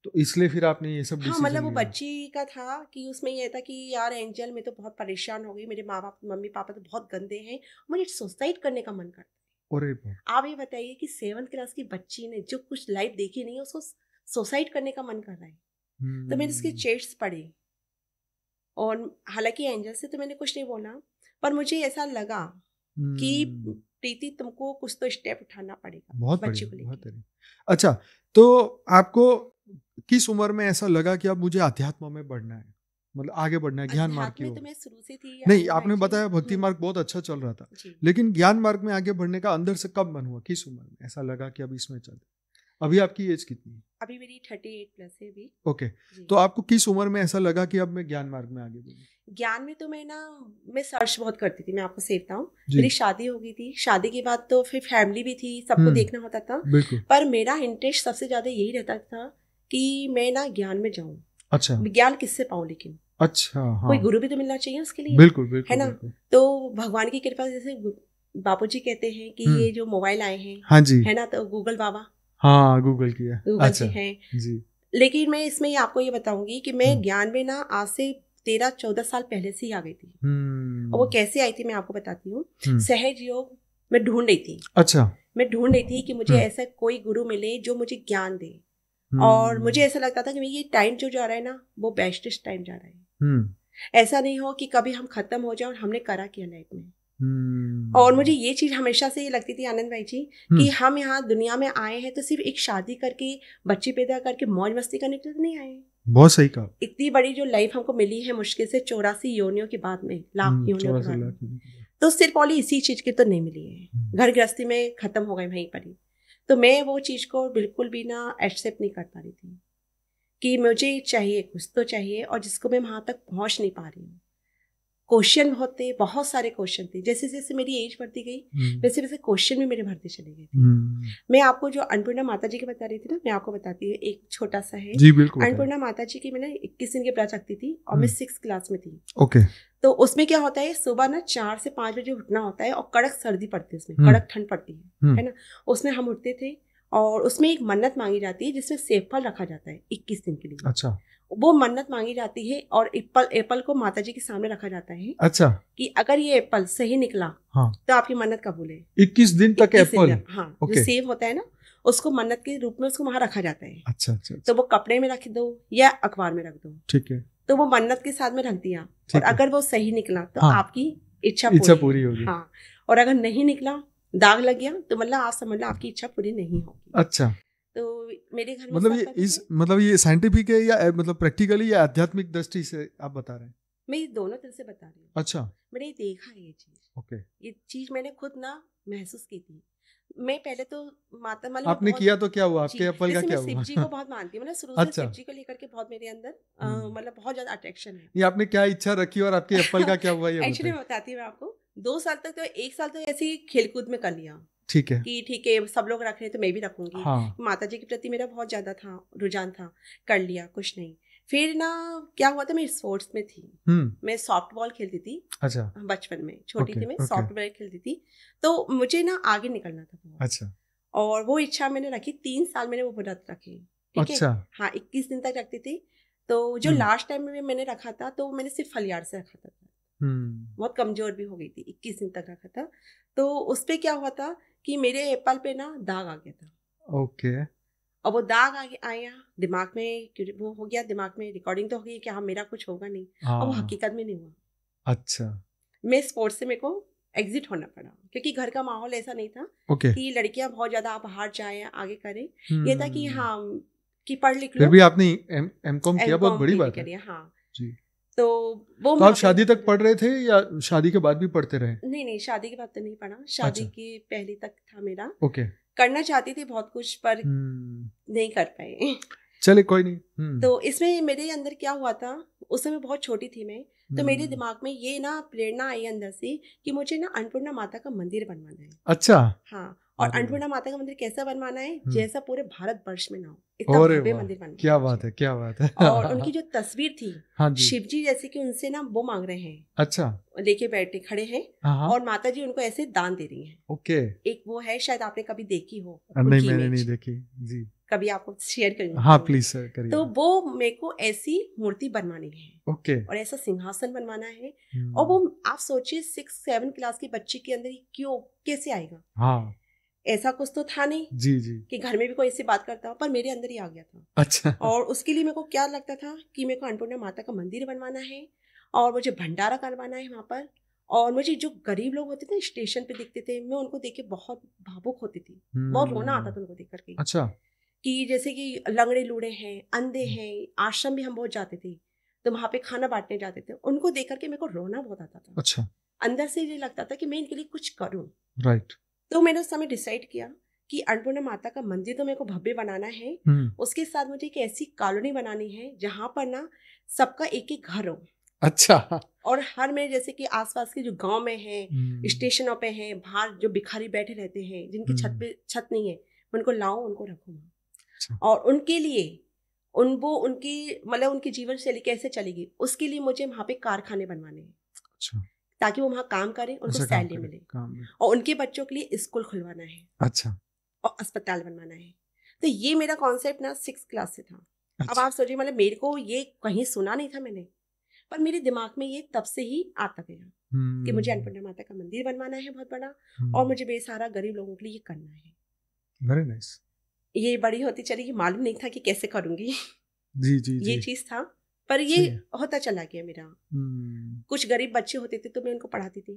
तो इसलिए फिर आपने ये सब हाँ, मतलब वो बच्ची का था कि उसमें ये था कि यार एंजल मैं तो बहुत परेशान हो गई, मेरे माँ बाप मम्मी पापा तो बहुत गंदे हैं, मुझे सुसाइड करने का मन करता है। आप ये बताइए कि 7th क्लास की बच्ची ने जो कुछ लाइफ देखी नहीं है, उसको सुसाइड करने का मन कर रहा है। तो मैंने उसके चैट्स पढ़े, और हालांकि एंजल से तो मैंने कुछ नहीं बोला, पर मुझे ऐसा लगा कि प्रीति तुमको कुछ तो स्टेप उठाना पड़ेगा बहुत बच्ची को लेकर। अच्छा, तो आपको किस उम्र में ऐसा लगा कि अब मुझे अध्यात्म में बढ़ना है, मतलब आगे बढ़ना है, ज्ञान मार्ग की ओर? तो मैं शुरू से थी। नहीं, आपने बताया भक्ति मार्ग बहुत अच्छा चल रहा था, लेकिन ज्ञान मार्ग में आगे बढ़ने का अंदर से कब मन हुआ, किस उम्र में ऐसा लगा कि अब इसमें चल? अभी आपकी एज कितनी है? अभी मेरी 38 प्लस है अभी। ओके, तो आपको किस उम्र में ऐसा लगा कि अब मैं ज्ञान मार्ग में आगे बढ़ूं? ज्ञान में तो मैं सर्च बहुत करती थी, मैं आपको सही बताऊं। मेरी शादी हो गई थी, शादी के बाद तो फिर फैमिली भी थी, सबको देखना होता था। पर मेरा इंटरेस्ट सबसे ज्यादा यही रहता था कि मैं ना ज्ञान में जाऊं। अच्छा। ज्ञान किससे पाऊं लेकिन? अच्छा, हाँ। कोई गुरु भी तो मिलना चाहिए उसके लिए। बिल्कुल, है ना। तो भगवान की कृपा, जैसे बापूजी कहते हैं कि ये जो मोबाइल आए हैं, हाँ जी, है ना, तो गूगल बाबा, हाँ, गूगल किया, गूगल जी हैं जी। लेकिन मैं इसमें आपको ये बताऊंगी कि मैं ज्ञान में ना आज से 13-14 साल पहले से ही आ गई थी। और वो कैसे आई थी मैं आपको बताती हूँ। सहज योग मैं ढूंढ रही थी। अच्छा। मैं ढूंढ रही थी कि मुझे ऐसा कोई गुरु मिले जो मुझे ज्ञान दे। और मुझे ऐसा लगता था कि ये टाइम जो जा रहा है ना, वो बेस्टेस्ट टाइम जा रहा है। ऐसा नहीं हो कि कभी हम खत्म हो जाए और हमने करा किया लाइफ में। और मुझे ये चीज हमेशा से ये लगती थी आनंद भाई जी, कि हम यहाँ दुनिया में आए हैं तो सिर्फ एक शादी करके बच्चे पैदा करके मौज मस्ती करने के लिए नहीं आए। बहुत सही कहा। इतनी बड़ी जो लाइफ हमको मिली है मुश्किल से 84 योनियों के बाद में, लाख योनियों के बाद, तो सिर्फ ओनली इसी चीज की तो नहीं मिली है। घर गृहस्थी में खत्म हो गए वहीं पर ही। तो मैं वो चीज को बिल्कुल भी ना एक्सेप्ट नहीं कर पा रही थी कि मुझे चाहिए, कुछ तो चाहिए, और जिसको मैं वहां तक पहुंच नहीं पा रही हूँ। क्वेश्चन बहुत सारे क्वेश्चन थे। जैसे जैसे मेरी एज बढ़ती गई वैसे वैसे क्वेश्चन भी मेरे भरते चले गए थे। मैं आपको जो अन्नपूर्णा माता जी की बता रही थी ना, मैं आपको बताती हूँ, एक छोटा सा है। अन्नपूर्णा माता जी की मैंने 21 दिन के व्रत रखती थी और मैं 6th क्लास में थी। ओके। तो उसमें क्या होता है, सुबह ना 4 से 5 बजे उठना होता है और कड़क सर्दी पड़ती है, उसमें कड़क ठंड पड़ती है ना। उसमें हम उठते थे और उसमें एक मन्नत मांगी जाती है जिसमें सेब फल रखा जाता है 21 दिन के लिए। अच्छा। वो मन्नत मांगी जाती है और एप्पल को माता जी के सामने रखा जाता है। अच्छा। कि अगर ये एप्पल सही निकला हाँ, तो आपकी मन्नत कबूल है। 21 दिन तक एप्पल? हाँ, जो सेब होता है ना, उसको मन्नत के रूप में उसको वहां रखा जाता है। अच्छा अच्छा। तो वो कपड़े में रख दो या अखबार में रख दो, ठीक है। तो वो मन्नत के साथ में रख दिया, और अगर वो सही निकला तो हाँ, आपकी इच्छा पूरी होगी। हाँ, और अगर नहीं निकला, दाग लग गया, तो मतलब आप समझ लो आपकी इच्छा पूरी नहीं होगी। अच्छा। तो मेरे घर में मतलब ये साइंटिफिक है या मतलब प्रैक्टिकली या आध्यात्मिक दृष्टि से आप बता रहे हैं? मैं ये दोनों तरह से बता रही हूँ। अच्छा। मैंने देखा है ये चीज। ओके। ये चीज मैंने खुद ना महसूस की थी। मैं पहले तो माता मतलब आपने किया तो क्या हुआ? आपके एप्पल का क्या हुआ? शिव जी को बहुत मानती हूँ, मतलब शुरू से शिव जी को लेकर के बहुत मेरे अंदर मतलब बहुत ज्यादा अट्रैक्शन है। ये आपने क्या इच्छा रखी और आपके एप्पल का क्या हुआ? ये एक्चुअली मैं बताती हूँ आपको। 2 साल तक तो 1 साल तो ऐसे ही खेलकूद में कर लिया। ठीक है कि ठीक है, सब लोग रख रहे तो मैं भी रखूंगी। हाँ। माता जी के प्रति मेरा बहुत ज्यादा था रुझान था, कर लिया, कुछ नहीं। फिर ना क्या हुआ था, मैं स्पोर्ट्स में थी। मैं सॉफ्ट बॉल खेलती थी। अच्छा। बचपन में छोटी थी मैं, सॉफ्ट बॉल खेलती थी, तो मुझे ना आगे निकलना था बहुत। अच्छा। और वो इच्छा मैंने रखी, 3 साल मैंने वो व्रत रखी। ठीक है। हाँ, 21 दिन तक रखती थी। तो जो लास्ट टाइम में मैंने रखा था, तो मैंने सिर्फ फलियार से रखा था। बहुत कमजोर भी हो गई थी, 21 दिन तक रखा था। तो उस पे क्या हुआ था कि मेरे एप्पल पे ना दाग आ गया था। ओके। और वो दाग आया दिमाग में, वो हो गया दिमाग में, रिकॉर्डिंग तो हो गई कि हाँ मेरा कुछ होगा नहीं। और वो हकीकत में नहीं हुआ। अच्छा। मैं स्पोर्ट्स से मेरे को एग्जिट होना पड़ा, क्योंकि घर का माहौल ऐसा नहीं था कि लड़कियां बहुत ज्यादा आप बाहर जाए आगे करें। ये था कि हाँ कि पढ़ लिख लो। फिर भी आपने एमकॉम किया, बहुत बड़ी बात है। हाँ जी। तो वो आप शादी तक पढ़ रहे थे या शादी के बाद भी पढ़ते रहे? नहीं, शादी के बाद तो नहीं पढ़ा, शादी के पहले तक था मेरा। ओके। करना चाहती थी बहुत कुछ, पर नहीं कर पाए। चले कोई नहीं। तो इसमें मेरे अंदर क्या हुआ था, उस समय बहुत छोटी थी मैं, तो मेरे दिमाग में ये ना प्रेरणा आई अंदर से कि मुझे ना अन्नपूर्णा माता का मंदिर बनवाना है। अच्छा। हाँ, और अन्नपूर्णा माता का मंदिर कैसा बनवाना है, जैसा पूरे भारत वर्ष में ना हो, इतना भव्य मंदिर बनवाना। क्या बात है, क्या बात है। और उनकी जो तस्वीर थी, शिव जी जैसे कि उनसे ना वो मांग रहे हैं। अच्छा। लेके बैठे खड़े हैं, और माता जी उनको ऐसे दान दे रही हैं। ओके। एक वो है, शायद आपने कभी देखी हो। नहीं, मैंने नहीं देखी जी। कभी आपको शेयर करूंगी। हाँ प्लीज करिए। तो वो मेरे को ऐसी मूर्ति बनवानी है। ओके। और ऐसा सिंहासन बनवाना है। और वो आप सोचिए 6-7 क्लास की बच्ची के अंदर क्यों कैसे आएगा। हाँ, ऐसा कुछ तो था नहीं जी जी कि घर में भी कोई ऐसी बात करता हो, पर मेरे अंदर ही आ गया था। अच्छा। और उसके लिए मेरे को क्या लगता था कि मेरे को अन्नपूर्णा माता का मंदिर बनवाना है, और मुझे भंडारा करवाना है वहां पर। और मुझे जो गरीब लोग होते थे स्टेशन पे दिखते थे, मैं उनको देख के बहुत भावुक होती थी। बहुत रोना आता था उनको देख करके। अच्छा। कि जैसे कि लंगड़े लूड़े हैं, अंधे हैं, आश्रम भी हम बहुत जाते थे, तो वहां पे खाना बांटने जाते थे, उनको देख करके मेरे को रोना बहुत आता था। अच्छा। अंदर से ये लगता था कि मैं इनके लिए कुछ करूं। राइट। तो मैंने उस समय डिसाइड किया कि अन्नपूर्णा माता का मंदिर तो मेरे को भव्य बनाना है, उसके साथ मुझे एक ऐसी कॉलोनी बनानी है जहां पर ना सबका एक एक घर हो। अच्छा। और हर में जैसे कि आसपास के जो गांव में है, स्टेशनों पे हैं, बाहर जो भिखारी बैठे रहते हैं, जिनकी छत पे छत नहीं है, उनको लाऊं, उनको रखूं। अच्छा। और उनके लिए उनकी मतलब उनकी जीवन शैली कैसे चलेगी, उसके लिए मुझे वहां पे कारखाने बनवाने हैं। अच्छा। ताकि वो वहाँ काम करें, उनको सैलरी मिले। और उनके बच्चों के लिए स्कूल खुलवाना है। अच्छा। और अस्पताल बनवाना है। तो ये मेरा कॉन्सेप्ट ना 6 क्लास से था। अच्छा। अब आप सोचिए, मतलब मेरे को ये कहीं सुना नहीं था मैंने, पर मेरे दिमाग में ये तब से ही आता गया कि मुझे अन्नपूर्णा माता का मंदिर बनवाना है बहुत बड़ा, और मुझे बेसहारा गरीब लोगों के लिए ये करना है। Very nice. ये बड़ी होती चली, मालूम नहीं था कि कैसे करूंगी। जी जी ये चीज था, पर ये होता चला गया मेरा। कुछ गरीब बच्चे होते थे तो मैं उनको पढ़ाती थी।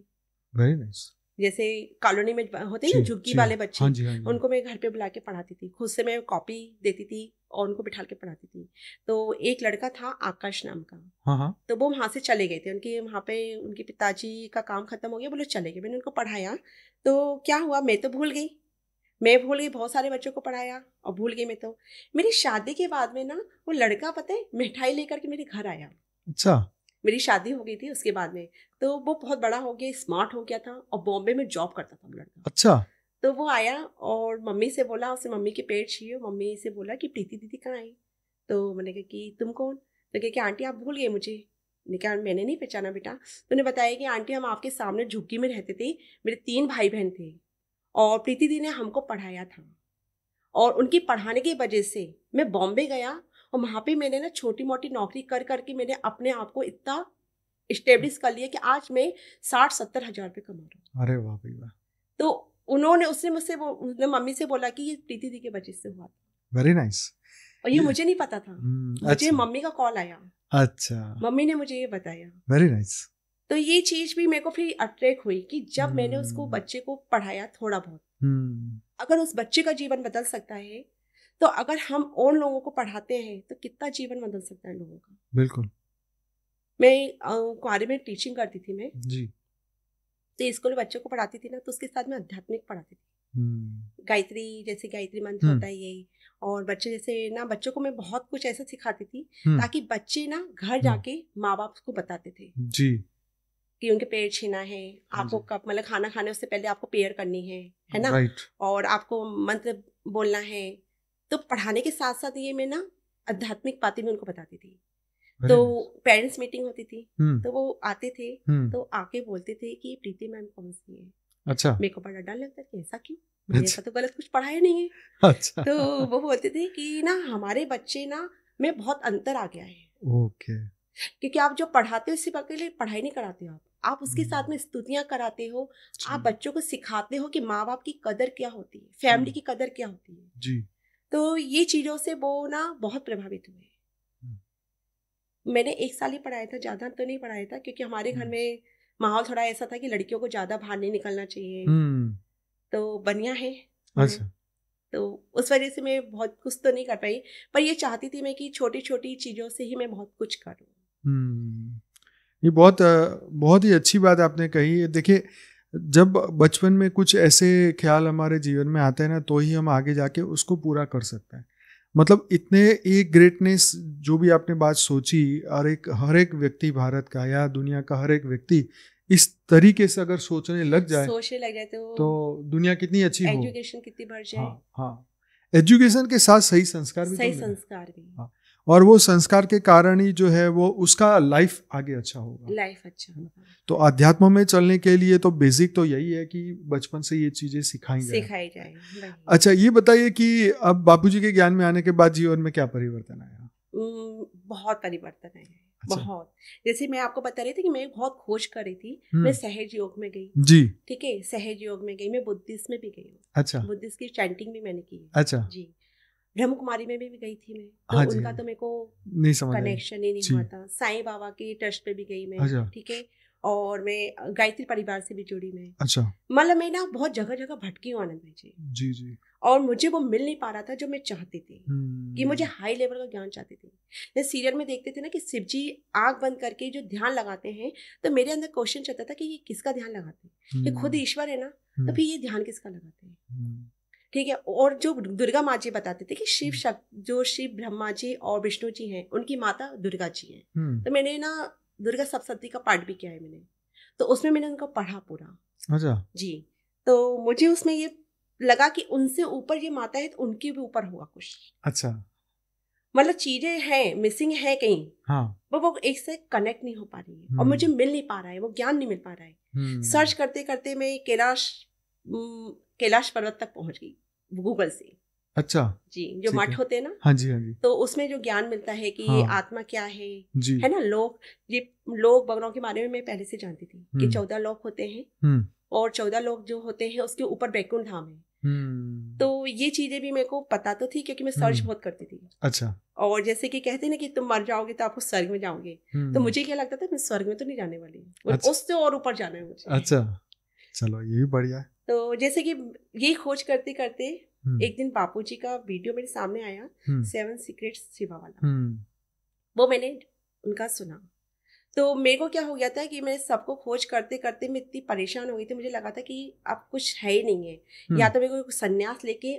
Very nice. जैसे कॉलोनी में होते हैं ना झुग्गी वाले बच्चे, हाँ जी, हाँ जी। उनको मैं घर पे बुला के पढ़ाती थी, खुद से मैं कॉपी देती थी और उनको बिठा के पढ़ाती थी। तो एक लड़का था आकाश नाम का, हाँ। तो वो वहां से चले गए थे, उनके वहां पे उनके पिताजी का काम खत्म हो गया, वो लोग चले गए। मैंने उनको पढ़ाया, तो क्या हुआ, मैं तो भूल गई, बहुत सारे बच्चों को पढ़ाया और भूल गई मैं तो। मेरी शादी के बाद में ना वो लड़का पता है मिठाई लेकर के मेरे घर आया। अच्छा। मेरी शादी हो गई थी उसके बाद में, तो वो बहुत बड़ा हो गया, स्मार्ट हो गया था, और बॉम्बे में जॉब करता था वो लड़का। अच्छा। तो वो आया और मम्मी से बोला, उसे मम्मी के पेट चाहिए, मम्मी से बोला कि प्रीति दीदी कहाँ आई। तो मैंने कहा कि तुम कौन। तो कहा कि आंटी आप भूल गए मुझे। मैंने कहा मैंने नहीं पहचाना बेटा। तो उन्हें बताया कि आंटी हम आपके सामने झुग्गी में रहते थे, मेरे 3 भाई बहन थे, और प्रीति दी ने हमको पढ़ाया था, और उनकी पढ़ाने की वजह से मैं बॉम्बे गया और वहाँ पे मैंने ना छोटी मोटी नौकरी कर करके मैंने अपने आप को इतना स्टेब्लिश कर लिया कि आज मैं 60-70 हज़ार रुपये कमा रहा हूँ। अरे वाह भाई वाह। तो उसने मुझसे उसने मम्मी से बोला कि ये प्रीति दी के वजह से हुआ। Very nice. और ये मुझे नहीं पता था, मुझे अच्छा। मम्मी का कॉल आया। अच्छा, मम्मी ने मुझे ये बताया। Very nice. तो ये चीज भी मेरे को फिर अट्रैक्ट हुई कि जब मैंने उसको बच्चे को पढ़ाया थोड़ा बहुत, अगर उस बच्चे का जीवन बदल सकता है तो अगर हम और लोगों को पढ़ाते हैं तो कितना जीवन बदल सकता है लोगों का। बिल्कुल। मैं कुआरे में टीचिंग करती थी मैं जी। तो स्कूल में बच्चों को पढ़ाती थी ना, तो उसके साथ में आध्यात्मिक पढ़ाती थी। गायत्री, जैसे गायत्री मंत्र होता है ये, और बच्चे जैसे ना, बच्चों को मैं बहुत कुछ ऐसा सिखाती थी ताकि बच्चे ना घर जाके माँ बाप को बताते थे जी कि उनके पेड़ छीना है, आपको कब मतलब खाना खाने उससे पहले आपको प्रेयर करनी है ना, राइट। और आपको मंत्र बोलना है। तो पढ़ाने के साथ साथ ये मैं ना आध्यात्मिक बातें भी उनको बताती थी। तो पेरेंट्स मीटिंग होती थी तो वो आते थे तो आके बोलते थे कि प्रीति मैम कौन सी है। अच्छा। मेरे को बड़ा डर लगता कि ऐसा क्यों, मैंने ऐसा तो गलत कुछ पढ़ाया नहीं है। अच्छा। तो वो बोलते थे कि ना हमारे बच्चे ना में बहुत अंतर आ गया है। ओके। क्योंकि आप जो पढ़ाते हो सिर्फ अकेले पढ़ाई नहीं कराते हो, आप उसके साथ में स्तुतियां कराते हो, आप बच्चों को सिखाते हो कि माँ बाप की कदर क्या होती है, फैमिली की कदर क्या होती है जी। तो ये चीजों से वो ना बहुत प्रभावित हुए। मैंने 1 साल ही पढ़ाया था, ज्यादा तो नहीं पढ़ाया था, क्योंकि हमारे घर में माहौल थोड़ा ऐसा था कि लड़कियों को ज्यादा बाहर नहीं निकलना चाहिए। तो बनिया है। अच्छा। तो उस वजह से मैं बहुत कुछ तो नहीं कर पाई, पर ये चाहती थी मैं कि छोटी छोटी चीजों से ही मैं बहुत कुछ करूँ। ये बहुत ही अच्छी बात आपने कही है। देखिए, जब बचपन में कुछ ऐसे ख्याल हमारे जीवन में आते हैं ना, तो ही हम आगे जाके उसको पूरा कर सकते हैं। मतलब इतने एक ग्रेटनेस जो भी आपने बात सोची, और हर एक व्यक्ति भारत का या दुनिया का हर एक व्यक्ति इस तरीके से अगर सोचने लग जाए तो दुनिया कितनी अच्छी हो, एजुकेशन कितनी बढ़ जाए। हाँ, एजुकेशन के साथ सही संस्कार भी, सही संस्कार भी। हाँ, और वो संस्कार के कारण ही जो है वो उसका लाइफ आगे अच्छा होगा, लाइफ अच्छा होगा। तो अध्यात्म में चलने के लिए तो बेसिक तो यही है कि बचपन से ये चीजें सिखाई जाए। अच्छा, ये बताइए कि अब बापूजी के ज्ञान में आने के बाद जीवन में क्या परिवर्तन आया? बहुत परिवर्तन आया। अच्छा। बहुत, जैसे मैं आपको बता रही थी कि मैं बहुत खोज कर रही थी। मैं सहज योग में गई जी, ठीक है, सहज योग में गई, मैं बुद्धिस्ट में भी गई हूँ। अच्छा। बुद्धिस्ट की चैंटिंग भी मैंने की। अच्छा जी। ब्रह्म कुमारी में भी गई थी मैं, तो हाँ उनका तो मेरे को नहीं समझ कनेक्शन ही नहीं हुआ था। साईं बाबा के ट्रस्ट पे भी गई मैं, ठीक है, और मैं गायत्री परिवार से भी जुड़ी मैं। अच्छा। मतलब मैं ना बहुत जगह जगह भटकी हूँ आनंद भाई जी जी, और मुझे वो मिल नहीं पा रहा था जो मैं चाहती थी, कि मुझे हाई लेवल का ज्ञान चाहती थी। जैसे सीरियल में देखते थे ना कि शिव जी आंख बंद करके जो ध्यान लगाते हैं, तो मेरे अंदर क्वेश्चन चलता था कि ये किसका ध्यान लगाते हैं, ये खुद ईश्वर है ना, तो फिर ये ध्यान किसका लगाते हैं, ठीक है। और जो दुर्गा माँ जी बताते थे कि जो शिव ब्रह्मा जी और विष्णु जी हैं, उनकी माता दुर्गा जी हैं। तो मैंने ना दुर्गा सप्तशती का पाठ भी किया है मैंने, तो उसमें मैंने उनको पढ़ा पूरा। अच्छा जी। तो मुझे उसमें ये लगा कि उनसे ऊपर ये माता है, तो उनके भी ऊपर होगा कुछ। अच्छा, मतलब चीजें हैं, मिसिंग है कहीं, हाँ, वो एक से कनेक्ट नहीं हो पा रही है, और मुझे मिल नहीं पा रहा है, वो ज्ञान नहीं मिल पा रहा है। सर्च करते करते मैं कैलाश पर्वत तक पहुंच गई गूगल से। अच्छा जी, जो मठ होते हैं ना, हाँ जी हाँ जी, तो उसमें जो ज्ञान मिलता है कि हाँ, आत्मा क्या है ना, लोक वगैरह के बारे में मैं पहले से जानती थी कि 14 लोक होते हैं, और 14 लोक जो होते हैं उसके ऊपर बैकुंठ धाम है। तो ये चीजें भी मेरे को पता तो थी, क्योंकि मैं सर्च बहुत करती थी। अच्छा। और जैसे कि कहते हैं ना कि तुम मर जाओगे तो आपको स्वर्ग में जाओगे, तो मुझे क्या लगता था, मैं स्वर्ग में तो नहीं जाने वाली, अच्छा, उससे और ऊपर जाना है मुझे। अच्छा, चलो ये भी बढ़िया है। तो जैसे कि यही खोज करते करते एक दिन बापूजी का वीडियो मेरे सामने आया, 7 सीक्रेट्स शिवा वाला, वो मैंने उनका सुना। तो मेरे को क्या हो गया था कि मैं सबको खोज करते करते मैं इतनी परेशान हो गई थी, मुझे लगा था कि अब कुछ है ही नहीं है, या तो मेरे को संन्यास लेके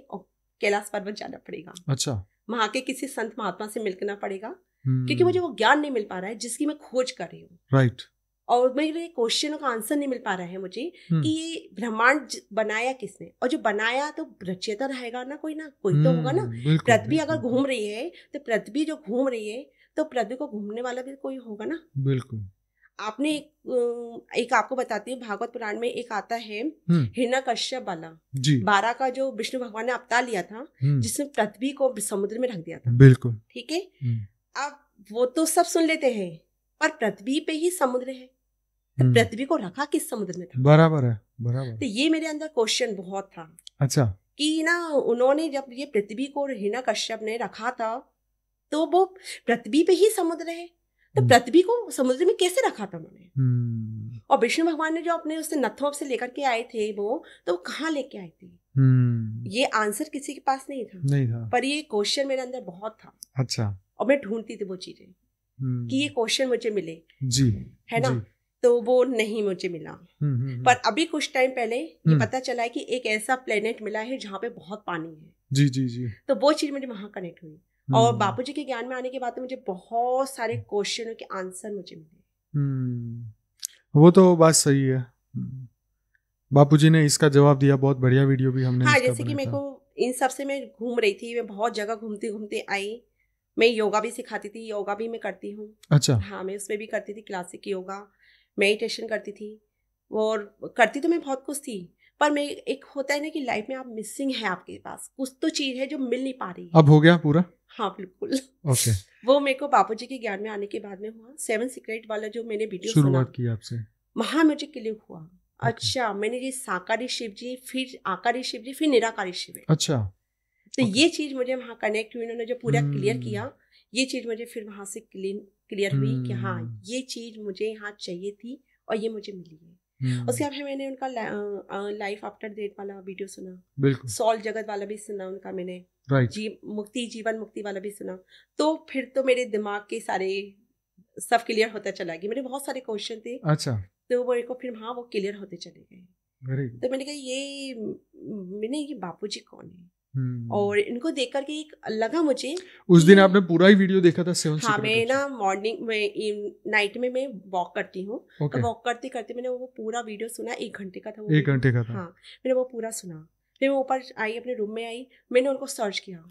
कैलाश पर्वत जाना पड़ेगा। अच्छा। वहां के किसी संत महात्मा से मिलना पड़ेगा, क्योंकि मुझे वो ज्ञान नहीं मिल पा रहा है जिसकी मैं खोज कर रही हूँ। राइट। और मेरे क्वेश्चन का आंसर नहीं मिल पा रहा है मुझे कि ये ब्रह्मांड बनाया किसने, और जो बनाया तो रचयिता रहेगा ना कोई तो होगा ना। पृथ्वी अगर घूम रही है तो पृथ्वी जो घूम रही है, तो पृथ्वी को घूमने वाला भी कोई होगा ना। बिल्कुल। आपने एक आपको बताती हूँ, भागवत पुराण में एक आता है हिरण्यकश्यप वाला 12 का जो विष्णु भगवान ने अवतार लिया था, जिसने पृथ्वी को समुद्र में रख दिया था। बिल्कुल ठीक है। अब वो तो सब सुन लेते हैं, पर पृथ्वी पे ही समुद्र है, तो पृथ्वी को रखा किस समुद्र में था? बराबर है, बराबर। तो ये मेरे अंदर क्वेश्चन बहुत था। अच्छा। कि ना उन्होंने जब ये पृथ्वी को हिरण्यकश्यप ने रखा था, तो वो पृथ्वी पे ही समुद्र है, तो पृथ्वी को समुद्र में कैसे रखा था उन्होंने? और विष्णु भगवान ने जो अपने उससे नथों से लेकर के आए थे वो, तो कहाँ लेके आए थे? ये आंसर किसी के पास नहीं था, पर ये क्वेश्चन मेरे अंदर बहुत था। अच्छा। और मैं ढूंढती थी वो चीजें कि ये क्वेश्चन मुझे मिले, जी है ना? तो वो नहीं मुझे मिला। पर अभी कुछ टाइम पहले ये पता चला है कि एक ऐसा प्लेनेट मिला है जहाँ पे बहुत पानी है। जी जी जी। तो वो चीज मुझे वहां कनेक्ट हुई। और बापूजी के ज्ञान में आने के बाद तो मुझे बहुत सारे क्वेश्चनों के आंसर मुझे मिले। वो तो बात सही है। बापूजी ने इसका जवाब दिया, बहुत बढ़िया वीडियो भी हमने। हाँ, जैसे कि मेरे को इन सब से मैं घूम रही थी, मैं बहुत जगह घूमते घूमते आई। मैं योगा भी सिखाती थी, योगा भी मैं करती हूँ। अच्छा। हाँ, मैं उसमें भी करती थी, क्लासिक योगा, मेडिटेशन करती थी, और करती तो मैं बहुत कुछ थी। पर मैं, एक होता है ना कि लाइफ में आप मिसिंग है, आपके पास कुछ तो चीज है जो मिल नहीं पा रही है। अब हो गया पूरा? हाँ बिल्कुल। ओके। वो मेरे को बापूजी के ज्ञान में आने के बाद में हुआ। 7 सीक्रेट वाला जो मैंने वीडियो शुरुआत की आपसे, वहां मुझे क्लिक हुआ। अच्छा, मैंने ये साकारी शिव जी, फिर आकारी शिव जी, फिर निराकारी शिव है। अच्छा। तो ये चीज मुझे वहां कनेक्ट हुई, उन्होंने जो पूरा क्लियर किया, ये चीज मुझे फिर वहां से क्लियर हुई कि हाँ, ये चीज मुझे यहाँ चाहिए थी और ये मुझे मिली है। उसके बाद मैंने उनका लाइफ आफ्टर डेथ वाला वीडियो सुना, सॉल जगत वाला भी सुना उनका मैंने, जीवन मुक्ति वाला भी सुना। तो फिर तो मेरे दिमाग के सारे सब क्लियर होता चला गया। मेरे बहुत सारे क्वेश्चन थे। अच्छा। तो वो को फिर हाँ वो क्लियर होते चले गए। तो मैंने कहा ये बापूजी कौन है? और इनको देख करके एक लगा मुझे। उस दिन आपने पूरा ही वीडियो देखा था? हाँ, मैं ना मॉर्निंग में, नाइट में मैं वॉक करती हूँ, तो वॉक करते करते मैंने वो पूरा वीडियो सुना। 1 घंटे का था वो। 1 घंटे का था? हाँ, मैंने वो पूरा सुना। फिर मैं ऊपर आई, अपने रूम में आई, मैंने उनको सर्च किया।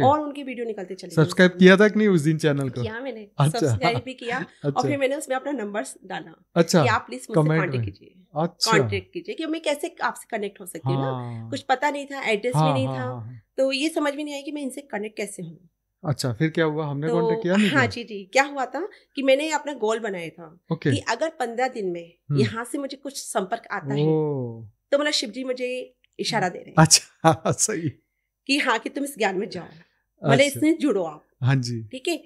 और उनकी वीडियो निकलते चले। सब्सक्राइब किया था कि नहीं उस दिन चैनल को? किया मैंने। अच्छा। सब्सक्राइब भी किया। अच्छा। और फिर मैंने उसमें अपना नंबर डाला। अच्छा। कि आप प्लीज मुझसे कांटेक्ट कीजिए। अच्छा। कांटेक्ट कीजिए कि मैं कैसे आपसे कनेक्ट हो सकती हूँ। ना कुछ पता नहीं था, एड्रेस भी नहीं था, तो ये समझ में नहीं आया कि मैं इनसे कनेक्ट कैसे हूँ। अच्छा, फिर क्या हुआ? हमने कांटेक्ट किया नहीं? हाँ जी, क्या हुआ था कि मैंने अपना गोल बनाया था कि अगर 15 दिन में यहाँ से मुझे कुछ संपर्क आता है, तो मतलब शिव जी मुझे इशारा दे रहे हैं। अच्छा, सही कि हाँ, कि तुम इस ज्ञान में जाओ, मतलब इसमें जुड़ो आप। हाँ जी। ठीक है।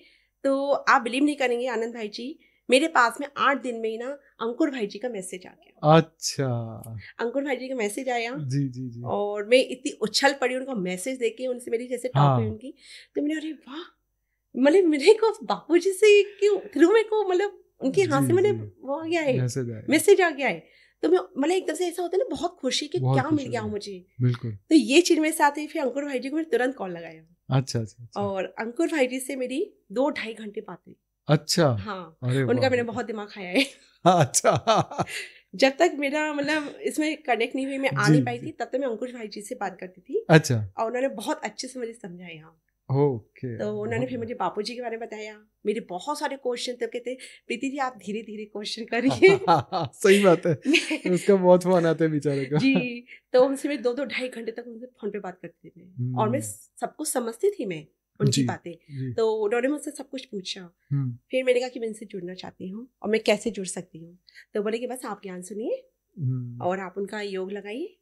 तो आप बिलीव नहीं करेंगे आनंद भाई जी, मेरे पास में 8 दिन में ही ना अंकुर भाई जी का मैसेज आ गया। अच्छा। अंकुर भाई जी का मैसेज आया। जी जी जी। और मैं इतनी उछल पड़ी उनका मैसेज देख के, उनसे मेरी जैसे टॉक हुई उनकी, तो मैंने अरे वाह, मतलब मेरे को बापूजी से क्यों थ्रू मेरे को, मतलब उनके हाथ से मैंने वो आ गया है, मैसेज आ गया है। तो मैं मतलब एकदम से ऐसा होता है ना, बहुत खुशी कि क्या मिल गया मुझे। बिल्कुल। तो ये चीज मेरे साथ ही, फिर अंकुर भाई जी को मैंने तुरंत कॉल लगाया। अच्छा। और अंकुर भाई जी से मेरी 2-2.5 घंटे बात हुई। अच्छा। हाँ, उनका मैंने बहुत दिमाग खाया है। अच्छा। जब तक मेरा मतलब इसमें कनेक्ट नहीं हुई, मैं आ नहीं पाई थी, तब तक मैं अंकुर भाई जी से बात करती थी। अच्छा। और उन्होंने बहुत अच्छे से मुझे समझाया। ओके। तो उन्होंने फिर मुझे बापूजी के बारे में बताया। मेरे बहुत सारे क्वेश्चन थे, कहते प्रीति जी आप धीरे धीरे क्वेश्चन करिए। सही बात है, उसका बहुत फोन आते हैं बेचारे का। जी। तो उनसे मैं 2-2.5 घंटे तक उनसे फोन पे बात करती थी, और मैं सब कुछ समझती थी, मैं उनकी बातें। तो उन्होंने मुझसे सब कुछ पूछा। फिर मैंने कहा कि मैं इनसे जुड़ना चाहती हूँ और मैं कैसे जुड़ सकती हूँ। तो बोले कि बस आप ज्ञान सुनिए और आप उनका योग लगाइए।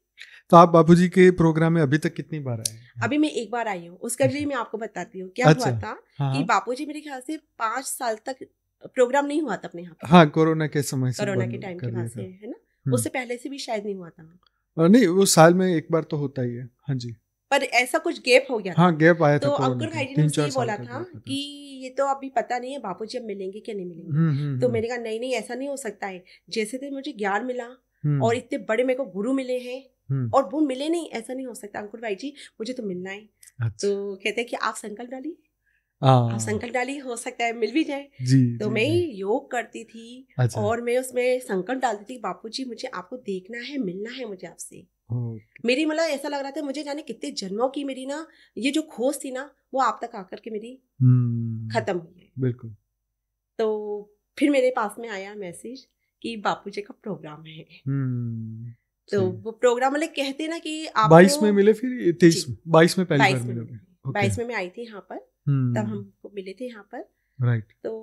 तो आप बापूजी के प्रोग्राम में अभी तक कितनी बार आए? अभी मैं एक बार आई हूँ। उसका भी मैं आपको बताती हूँ क्या हुआ था। कि बापूजी मेरे ख्याल से 5 साल तक प्रोग्राम नहीं हुआ था अपने यहाँ पे। हाँ, कोरोना के समय से, कोरोना के टाइम के बाद से, है ना। उससे पहले से भी शायद नहीं हुआ था। नहीं, वो साल में एक बार तो होता ही है। हाँ जी। पर ऐसा कुछ गैप हो गया था। हाँ, गैप आया था। तो अंकुर भाई जी ने मुझसे ये बोला था कि ये तो अभी पता नहीं है बापूजी अब मिलेंगे क्या नहीं मिलेंगे। तो मैंने कहा नहीं, ऐसा नहीं हो सकता है। जैसे थे मुझे ज्ञान मिला और इतने बड़े मेरे को गुरु मिले हैं, और वो मिले नहीं, ऐसा नहीं हो सकता अंकुर भाई जी, मुझे तो मिलना है। अच्छा। तो कहते हैं कि आप संकल्प डालिए, आप संकल्प डालिए, हो सकता है मिल भी जाए। तो मैं योग करती थी। अच्छा। और मैं उसमें संकल्प डालती थी, बापूजी मुझे आपको देखना है, मिलना है मुझे आपसे। मेरी मतलब ऐसा लग रहा था मुझे जाने कितने जन्मों की मेरी ना ये जो खोज थी ना, वो आप तक आकर के मेरी खत्म हुई है। बिल्कुल। तो फिर मेरे पास में आया मैसेज कि बापूजी का प्रोग्राम है। तो वो प्रोग्राम मतलब कहते हैं ना कि आप 22 में मिले, फिर 23 में, 22 में पहली बार मिले। 22 में मैं आई थी यहाँ पर, तब हमको मिले थे यहाँ पर। राइट। तो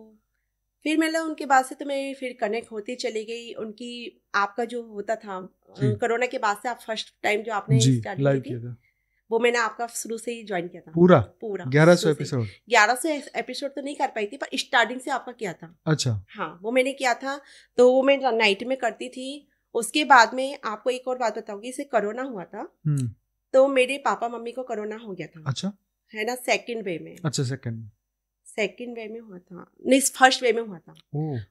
फिर मतलब उनके बाद से तो मैं फिर कनेक्ट होती चली गई। उनकी आपका जो होता था कोरोना के बाद से आप फर्स्ट टाइम जो आपने स्टार्ट की थी वो मैंने आपका शुरू से ही ज्वाइन किया था। पूरा 1100 एपिसोड 1100 एपिसोड तो नहीं कर पाई थी, पर स्टार्टिंग से आपका किया था। अच्छा। हाँ, वो मैंने किया था। तो वो मैं नाइट में करती थी। उसके बाद में आपको एक और बात बताऊंगी, इसे कोरोना हुआ था तो मेरे पापा मम्मी को कोरोना हो गया था। अच्छा। है ना, सेकंड वे में। अच्छा, सेकंड वे में हुआ था, नहीं फर्स्ट वे में हुआ था।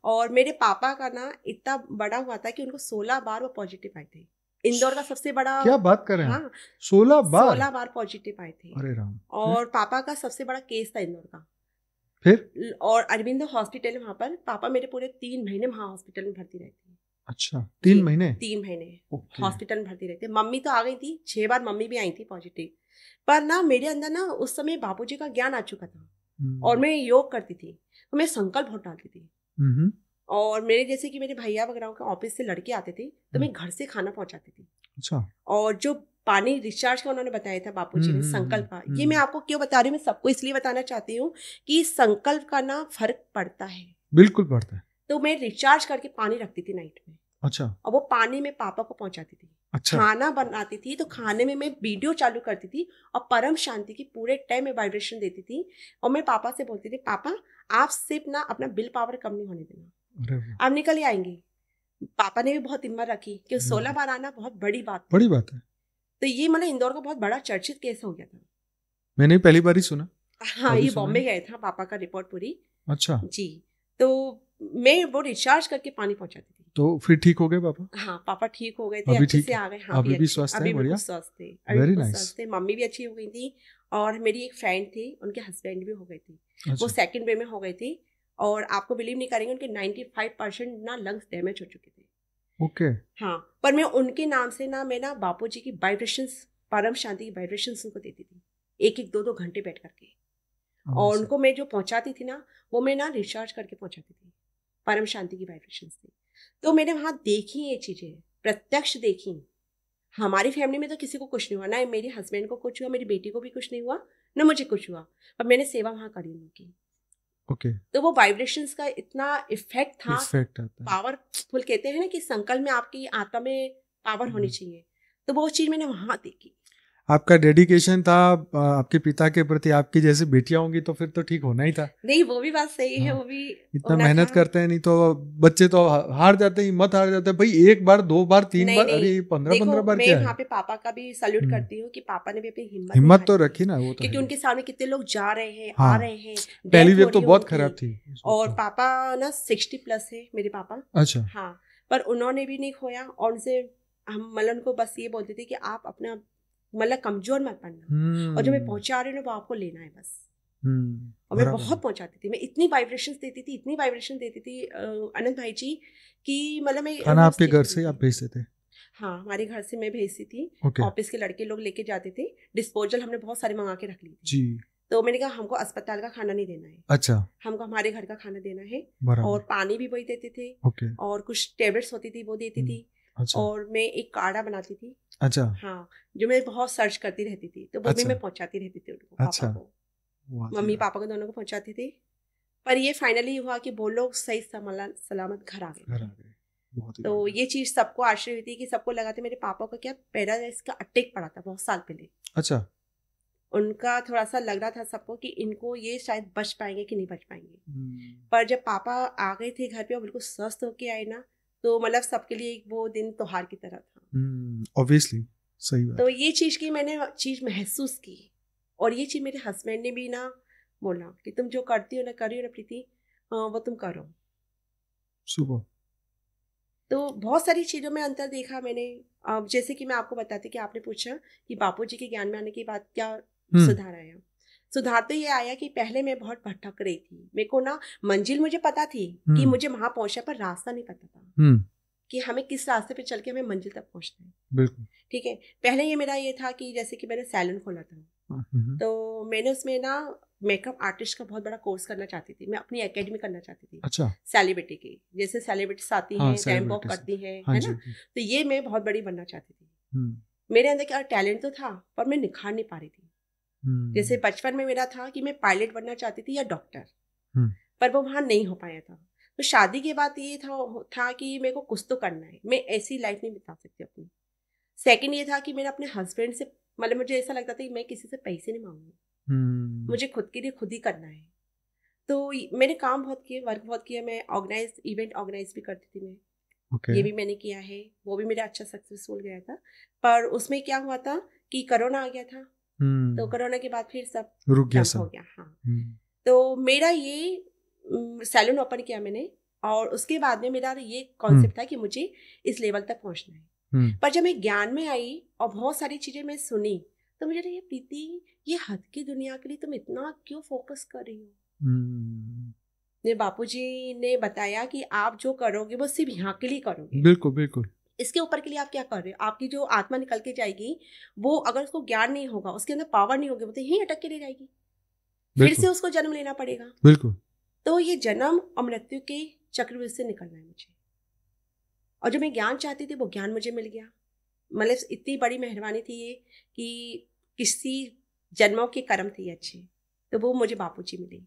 और मेरे पापा का ना इतना बड़ा हुआ था कि उनको 16 बार वो पॉजिटिव आए थे। इंदौर का सबसे बड़ा। क्या बात कर रहे हैं? हाँ, 16 बार पॉजिटिव आए थे। अरे राम। और पापा का सबसे बड़ा केस था इंदौर का। फिर और अरविंद हॉस्पिटल वहां पर पापा मेरे पूरे 3 महीने वहां हॉस्पिटल में भर्ती रहे थे। अच्छा, 3 महीने हॉस्पिटल में भर्ती रहे थे। मम्मी तो आ गई थी, 6 बार मम्मी भी आई थी पॉजिटिव। पर ना मेरे अंदर ना उस समय बापूजी का ज्ञान आ चुका था और मैं योग करती थी तो मैं संकल्प बहुत डालती थी। और मेरे जैसे कि मेरे भैया वगैरह के ऑफिस से लड़के आते थे तो मैं घर से खाना पहुंचाती थी। अच्छा। और जो पानी रिचार्ज का उन्होंने बताया था बापूजी ने, संकल्प का, ये मैं आपको क्यों बता रही हूँ, मैं सबको इसलिए बताना चाहती हूँ कि संकल्प का ना फर्क पड़ता है। बिल्कुल पड़ता है। तो मैं रिचार्ज करके पानी रखती थी नाइट में। अच्छा। और वो पानी में पापा को पहुंचाती थी। अच्छा। खाना बनाती थी तो खाने में मैं वीडियो चालू करती थी और परम शांति की पूरे टाइम में वाइब्रेशन देती थी। और मैं पापा से बोलती थी, पापा आप सिर्फ ना अपना बिल पावर कम नहीं होने देना, आप निकल ही आएंगे। पापा ने भी बहुत हिम्मत रखी कि 16 बार आना बहुत बड़ी बात है। तो ये मतलब इंदौर का बहुत बड़ा चर्चित केस हो गया था। मैंने पहली बार ही सुना। हाँ, ये बॉम्बे गए था पापा का रिपोर्ट पूरी। अच्छा जी। तो मैं वो रिचार्ज करके पानी पहुंचाती थी। तो फिर ठीक हो गए पापा? हाँ, पापा ठीक हो गए थे, अच्छे से आ गए। हाँ, अभी भी स्वस्थ हैं? बढ़िया, स्वस्थ थे, वेरी नाइस। मम्मी भी अच्छी हो गई थी। और मेरी एक फ्रेंड थी, उनके हस्बैंड भी हो गए थे। अच्छा। वो सेकंड वे में हो गई थी। और आपको बिलीव नहीं करेंगे, उनके 95% ना लंग्स डैमेज हो चुके थे। ओके। हाँ, पर मैं उनके नाम से ना मैं ना बापूजी की वाइब्रेशंस, परम शांति की वाइब्रेशंस उनको देती थी, 1-1, 2-2 घंटे बैठ करके। और उनको मैं जो पहुंचाती थी ना वो मैं ना रिचार्ज करके पहुंचाती थी, परम शांति की वाइब्रेशंस से। तो मैंने वहां देखी ये चीजें, प्रत्यक्ष देखी। हमारी फैमिली में तो किसी को कुछ नहीं हुआ, ना मेरे हस्बैंड को कुछ हुआ, मेरी बेटी को भी कुछ नहीं हुआ, ना मुझे कुछ हुआ, पर मैंने सेवा वहां करी उनकी। ओके। तो वो वाइब्रेशंस का इतना इफेक्ट था, पावरफुल कहते हैं ना कि संकल्प में आपकी आत्मा में पावर होनी चाहिए। तो वो चीज मैंने वहां देखी। आपका डेडिकेशन था आपके पिता के प्रति, आपकी जैसे बेटियां होंगी तो फिर तो ठीक होना ही था। नहीं, वो भी बात सही है। वो भी इतना मेहनत करते हैं, नहीं तो बच्चे तो हार जाते हैं, हिम्मत हार जाते हैं। भाई 1 बार 2 बार 3 बार, अरे 15 बार क्या है। मैं वहाँ पे पापा का भी सल्यूट करती हूँ कि पापा ने भी अपनी हिम्मत तो रखी ना। वो तो क्योंकि उनके सामने कितने लोग जा रहे हैं, आ रहे हैं। पहली वेव तो बहुत खराब थी। और पापा ना 60+ है मेरे पापा। अच्छा। हाँ, पर उन्होंने भी नहीं खोया। और उनसे हम मतलब उनको बस ये बोलते थे कि आप अपना मतलब कमजोर मत पड़ना, और जो मैं पहुंचा रही हूँ ना वो आपको लेना है बस। और मैं बहुत पहुंचाती थी, मैं इतनी वाइब्रेशंस देती थी अनंत भाई जी कि मतलब मैं खाना आपके घर से आप भेजते थे? हाँ, हमारे घर से मैं भेजती थी। ऑफिस के लड़के लोग लेके जाते थे। डिस्पोजल हमने बहुत सारे मंगा के रख ली थी। जी। तो मैंने कहा हमको अस्पताल का खाना नहीं देना है। अच्छा। हमको हमारे घर का खाना देना है। और पानी भी वही देते थे। और कुछ टेबलेट्स होती थी वो देती थी। अच्छा। और मैं एक काढ़ा बनाती थी। अच्छा। हाँ, जो मैं बहुत सर्च करती रहती थी, तो वो भी मैं पहुंचाती रहती थी उनको। अच्छा। पापा को, मम्मी पापा को दोनों को पहुंचाती थी। पर ये फाइनली हुआ कि वो लोग सही सलामत घर आ गए। तो ये चीज सबको आश्चर्य हुई थी कि सबको लगा था मेरे पापा को क्या पैरालाइसिस का अटैक पड़ा था बहुत साल पहले। अच्छा। उनका थोड़ा सा लग रहा था सबको कि इनको ये शायद बच पाएंगे कि नहीं बच पाएंगे। पर जब पापा आ गए थे घर पे और बिल्कुल स्वस्थ होके आए ना, तो मतलब सबके लिए वो दिन त्योहार की तरह था। ऑब्वियसली सही बात। तो ये चीज की मैंने चीज महसूस की। और ये चीज मेरे हस्बैंड ने भी ना बोला कि तुम जो करती हो ना, करी हो ना प्रीति, वो तुम करो। सुबह तो बहुत सारी चीजों में अंतर देखा मैंने। जैसे कि मैं आपको बताती कि आपने पूछा कि बापूजी के ज्ञान में आने के बाद क्या सुधार आया। सुधार तो ये आया कि पहले मैं बहुत भटक रही थी। मेरे को ना मंजिल मुझे पता थी कि मुझे वहां पहुंचा, पर रास्ता नहीं पता था कि हमें किस रास्ते पे चल के हमें मंजिल तक पहुंचना है। बिल्कुल। ठीक है, पहले ये मेरा ये था कि जैसे कि मैंने सैलून खोला था। तो मैंने उसमें ना मेकअप आर्टिस्ट का बहुत बड़ा कोर्स करना चाहती थी, मैं अपनी एकेडमी करना चाहती थी। अच्छा। सेलिब्रिटी की, जैसे सेलिब्रिटीज आती हैं, रैंप वॉक करती हैं, है ना, तो ये मैं बहुत बड़ी बनना चाहती थी। मेरे अंदर क्या टैलेंट तो था पर मैं निखार नहीं पा रही थी। जैसे बचपन में मेरा था कि मैं पायलट बनना चाहती थी या डॉक्टर, पर वो वहां नहीं हो पाया था। तो शादी के बाद ये था कि मेरे को कुछ तो करना है, मैं ऐसी लाइफ नहीं बिता सकती अपनी। सेकंड ये था कि मेरा अपने हस्बैंड से, मतलब मुझे ऐसा लगता था कि मैं किसी से पैसे नहीं मांगूंगी, मुझे खुद के लिए खुद ही करना है। तो मैंने काम बहुत किए, वर्क बहुत किया, मैं इवेंट ऑर्गेनाइज भी करती थी मैं। ये भी मैंने किया है, वो भी मेरा अच्छा सक्सेसफुल गया था। पर उसमें क्या हुआ था कि कोरोना आ गया था, तो कोरोना के बाद फिर सब रुक गया, हो गया। हाँ, तो मेरा ये सैलून ओपन किया मैंने, और उसके बाद में मेरा ये कॉन्सेप्ट था कि मुझे इस लेवल तक पहुंचना है। पर जब मैं ज्ञान में आई और बहुत सारी चीजें मैं सुनी, तो मुझे लगा प्रीति, ये हद की दुनिया के लिए तुम इतना क्यों फोकस कर रही हो? मेरे बापूजी ने बताया कि आप जो करोगे वो सिर्फ यहाँ के लिए करोगे, बिल्कुल बिल्कुल, इसके ऊपर के लिए आप क्या कर रहे हो? आपकी जो आत्मा निकल के जाएगी, वो अगर उसको ज्ञान नहीं होगा, उसके अंदर पावर नहीं होगी, वो तो यहीं अटक के रह जाएगी, फिर से उसको जन्म लेना पड़ेगा। बिल्कुल। तो ये जन्म और मृत्यु के चक्रव्यूह से निकलना है मुझे, और जो मैं ज्ञान चाहती थी वो ज्ञान मुझे मिल गया। मतलब इतनी बड़ी मेहरबानी थी ये कि किसी जन्मों के कर्म थे अच्छे, तो वो मुझे बापूजी मिले।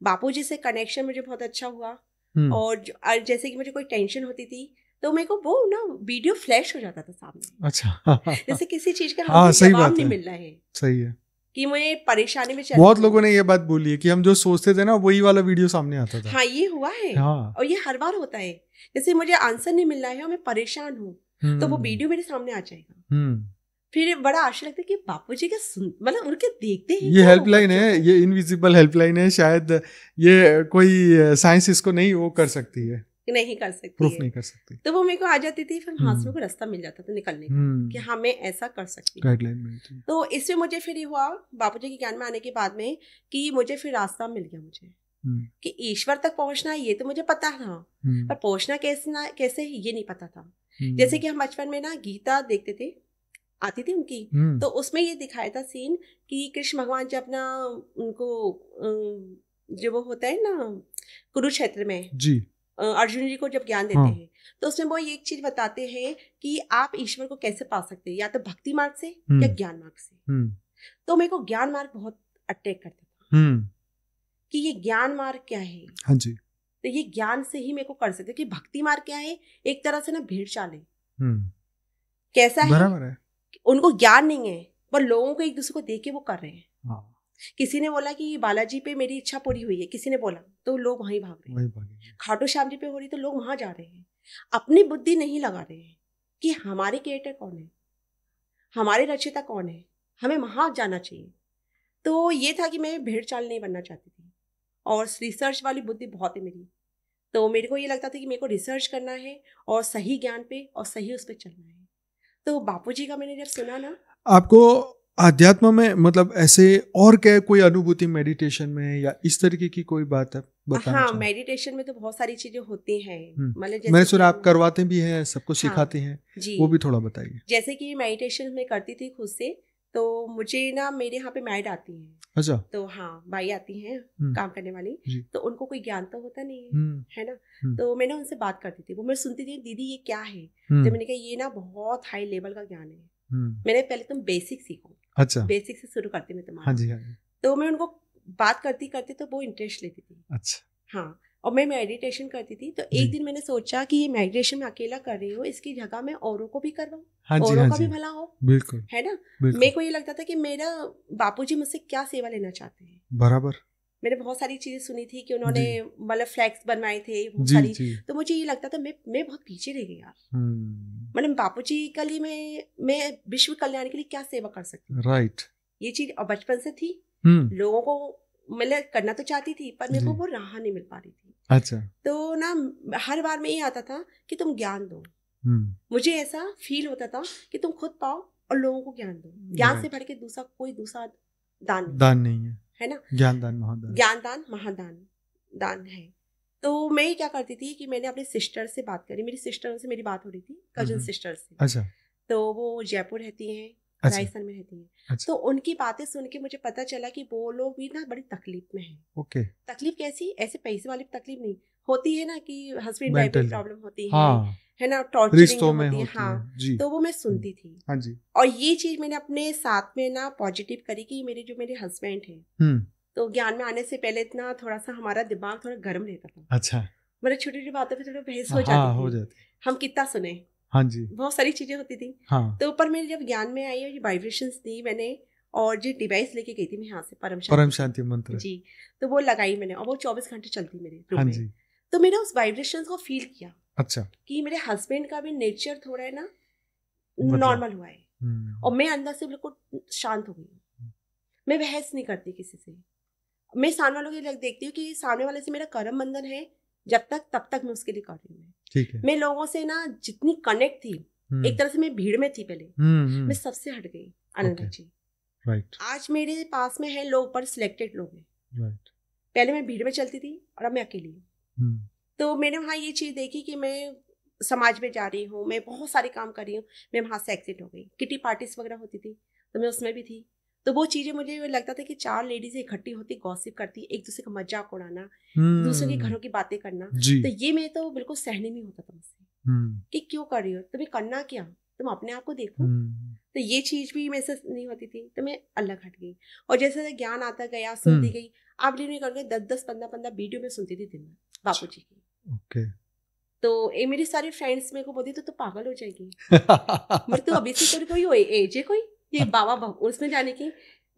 बापूजी से कनेक्शन मुझे बहुत अच्छा हुआ। और जैसे कि मुझे कोई टेंशन होती थी तो मेरे को वो ना वीडियो फ्लैश हो जाता था सामने। अच्छा। जैसे किसी चीज का जवाब नहीं मिल रहा है, सही है, कि मैं परेशानी में चल, बहुत लोगों ने ये बात बोली है कि हम जो सोचते थे ना वही वाला वीडियो सामने आता था। हाँ, ये हुआ है। हाँ। और ये हर बार होता है, जैसे मुझे आंसर नहीं मिल रहा है और मैं परेशान हूँ, तो वो वीडियो मेरे सामने आ जाएगा। फिर बड़ा आशा लगता है कि बापूजी के मतलब उनके देखते हैं। ये हेल्पलाइन है, ये इनविजिबल हेल्पलाइन है, शायद ये कोई साइंस इसको नहीं वो कर सकती है, नहीं कर सकती, प्रूफ नहीं कर सकती। तो वो मेरे को आ जाती थी, फिर हाथ में को रास्ता मिल जाता था निकलने का, कि हाँ मैं ऐसा कर सकती हूँ, गाइडलाइन मिलती। तो इसमें मुझे फिर ये हुआ बापूजी के ज्ञान में आने के बाद में कि मुझे फिर रास्ता मिल गया मुझे, कि ईश्वर तक पहुंचना है ये तो मुझे पता था, पर पहुंचना कैसे है ये नहीं पता था। जैसे कि हम बचपन में ना गीता देखते थे, आती थी उनकी, तो उसमें ये दिखाया था सीन कि कृष्ण भगवान जब अपना उनको जो वो होता है ना कुरुक्षेत्र में जी, अर्जुन जी को जब ज्ञान देते हैं, तो उसमें वो एक चीज बताते हैं कि आप ईश्वर को कैसे पा सकते हैं, या तो भक्ति मार्ग से या ज्ञान मार्ग से। तो मेरे को ज्ञान मार्ग बहुत अट्रैक्ट करता था, कि ये ज्ञान मार्ग क्या है। हाँ जी, तो ये ज्ञान से ही मेरे को कर सकते, कि भक्ति मार्ग क्या है, एक तरह से ना भेड़ चाले कैसा है, बराबर है, उनको ज्ञान नहीं है, पर लोगों को एक दूसरे को देख के वो कर रहे हैं। हाँ। किसी ने बोला कि बालाजी पे मेरी इच्छा पूरी हुई है, किसी ने बोला, तो लोग वहीं भाग रहे हैं। खाटू श्याम जी पे हो रही तो लोग वहां जा रहे हैं, अपनी बुद्धि नहीं लगा रहे हैं कि हमारे क्रिएटर कौन है, हमारे रचयिता कौन है, हमें वहां जाना चाहिए। तो ये था कि मैं भेड़ चाल नहीं बनना चाहती थी, और रिसर्च वाली बुद्धि बहुत है मेरी, तो मेरे को ये लगता था कि मेरे को रिसर्च करना है और सही ज्ञान पे और सही उस पर चलना है। तो बापूजी का मैंने जब सुना ना, आपको आध्यात्म में मतलब ऐसे और क्या कोई अनुभूति मेडिटेशन में या इस तरीके की कोई बात है बताना? हाँ, मेडिटेशन में तो बहुत सारी चीजें होती हैं, मतलब मैंने सुना आप करवाते भी हैं, सबको सिखाते हैं जी, वो भी थोड़ा बताइए। जैसे कि मेडिटेशन में करती थी खुद से, तो मुझे ना मेरे यहाँ पे मैड आती हैं। अच्छा। तो हाँ, बाई आती हैं काम करने वाली, तो उनको कोई ज्ञान तो होता नहीं है ना, तो मैंने उनसे बात करती थी, वो मैं सुनती थी, दीदी ये क्या है, तो मैंने कहा ये ना बहुत हाई लेवल का ज्ञान है, मैंने पहले तुम बेसिक सीखो। अच्छा, बेसिक से शुरू करती मैं तुम्हारा। हाँ जी, हाँ जी। तो मैं उनको बात करती करती तो वो इंटरेस्ट लेती थी। अच्छा। हाँ, और मैं मेडिटेशन करती थी, तो एक दिन मैंने सोचा कि ये मेडिटेशन मैं अकेला कर रही हूँ, इसकी जगह मैं औरों को भी करवाऊँ, औरों का भी भला हो, बिल्कुल, है ना। मेरे को ये लगता था कि मेरा बापूजी मुझसे क्या सेवा लेना चाहते हैं, बराबर। मैंने बहुत सारी चीजें सुनी थी कि उन्होंने मतलब फ्लैग्स बनवाए थे बहुत सारी, तो मुझे ये लगता था मैं बहुत पीछे रह गई यार, मतलब बापूजी के लिए मैं विश्व कल्याण के लिए क्या सेवा कर सकती हूँ, राइट। ये चीज और बचपन से थी, लोगों को मतलब करना तो चाहती थी, पर मेरे को वो राह नहीं मिल पा रही थी। अच्छा। तो ना हर बार में ये आता था कि तुम ज्ञान दो, मुझे ऐसा फील होता था कि तुम खुद पाओ और लोगों को ज्ञान दो, ज्ञान से बढ़ के दूसरा दान नहीं है ना, ज्ञान दान महादान दान है। तो मैं क्या करती थी कि मैंने अपने सिस्टर से बात करी, मेरी सिस्टर से मेरी बात हो रही थी, कजन सिस्टर से। अच्छा। तो वो जयपुर रहती हैं, राजस्थान में रहती हैं। तो उनकी बातें सुन के मुझे पता चला कि वो लोग भी ना बड़ी तकलीफ में हैं। ओके। तकलीफ कैसी, ऐसे पैसे वाली तकलीफ नहीं होती है ना कि हस्बैंड वाइफ में प्रॉब्लम होती है ना, टॉर्चरिंग होती है। हाँ, तो वो मैं सुनती थी। हाँ जी। और ये चीज मैंने अपने साथ में ना पॉजिटिव करी कि मेरे हस्बैंड हैं, तो ज्ञान में आने से पहले इतना थोड़ा सा हमारा दिमाग थोड़ा गर्म रहता था। अच्छा। मतलब छोटी छोटी बातों पे थोड़ा बहस हो जाती थी। हम कितना सुने। हाँ जी। बहुत सारी चीजें होती थी। हाँ। तो ऊपर मेरे जब ज्ञान में आई और ये वाइब्रेशंस दी मैंने, और जो डिवाइस लेके गई थी मैं यहाँ से परम शांति मंत्र जी, तो वो लगाई मैंने और वो 24 घंटे चलती मेरे रूम में। जी। तो मैंने उस वाइब्रेशंस को फील किया। अच्छा। कि मेरे हस्बैंड का भी नेचर थोड़ा है ना नॉर्मल हुआ है और मैं अंदर से बिल्कुल शांत हो गई। मैं बहस नहीं करती किसी से। मैं सामने वालों की देखती हूँ कि सामने वाले से मेरा कर्म बंधन है, जब तक तब तक मैं उसके लिए कर रही हूँ। ठीक है। मैं लोगों से ना जितनी कनेक्ट थी, एक तरह से मैं भीड़ में थी पहले, मैं सबसे हट गई। आनंद जी राइट। आज मेरे पास में है लोग, पर सिलेक्टेड लोग हैं। राइट। पहले मैं भीड़ में चलती थी और अब मैं अकेली हूँ। तो मैंने वहाँ ये चीज देखी कि मैं समाज में जा रही हूँ, मैं बहुत सारे काम कर रही हूँ। मैं वहां से एग्जिट हो गई। किटी पार्टीज वगैरह होती थी तो मैं उसमें भी थी। तो वो चीजें मुझे लगता था कि 4 लेडीज इकट्ठी होती, गॉसिप करती, एक दूसरे का मजाक उड़ाना, दूसरों के घरों की बातें करना, तो ये मैं तो बिल्कुल सहने नहीं होता था मुझसे कि क्यों कर रही हो, तुम्हें करना क्या, तुम अपने आप को देखो। तो ये चीज भी मेरे से नहीं होती थी, तो मैं अलग हट गई। और जैसे ज्ञान आता गया, सुनती गई। आप नहीं करके 10-10, 15-15 वीडियो में सुनती थी दिन में बापू जी की। ओके। तो ये मेरी सारी फ्रेंड्स मेरे को बोलती तो पागल हो जाएगी मगर तू अभी से कोई एज है कोई ये बाबा उसमें जाने की।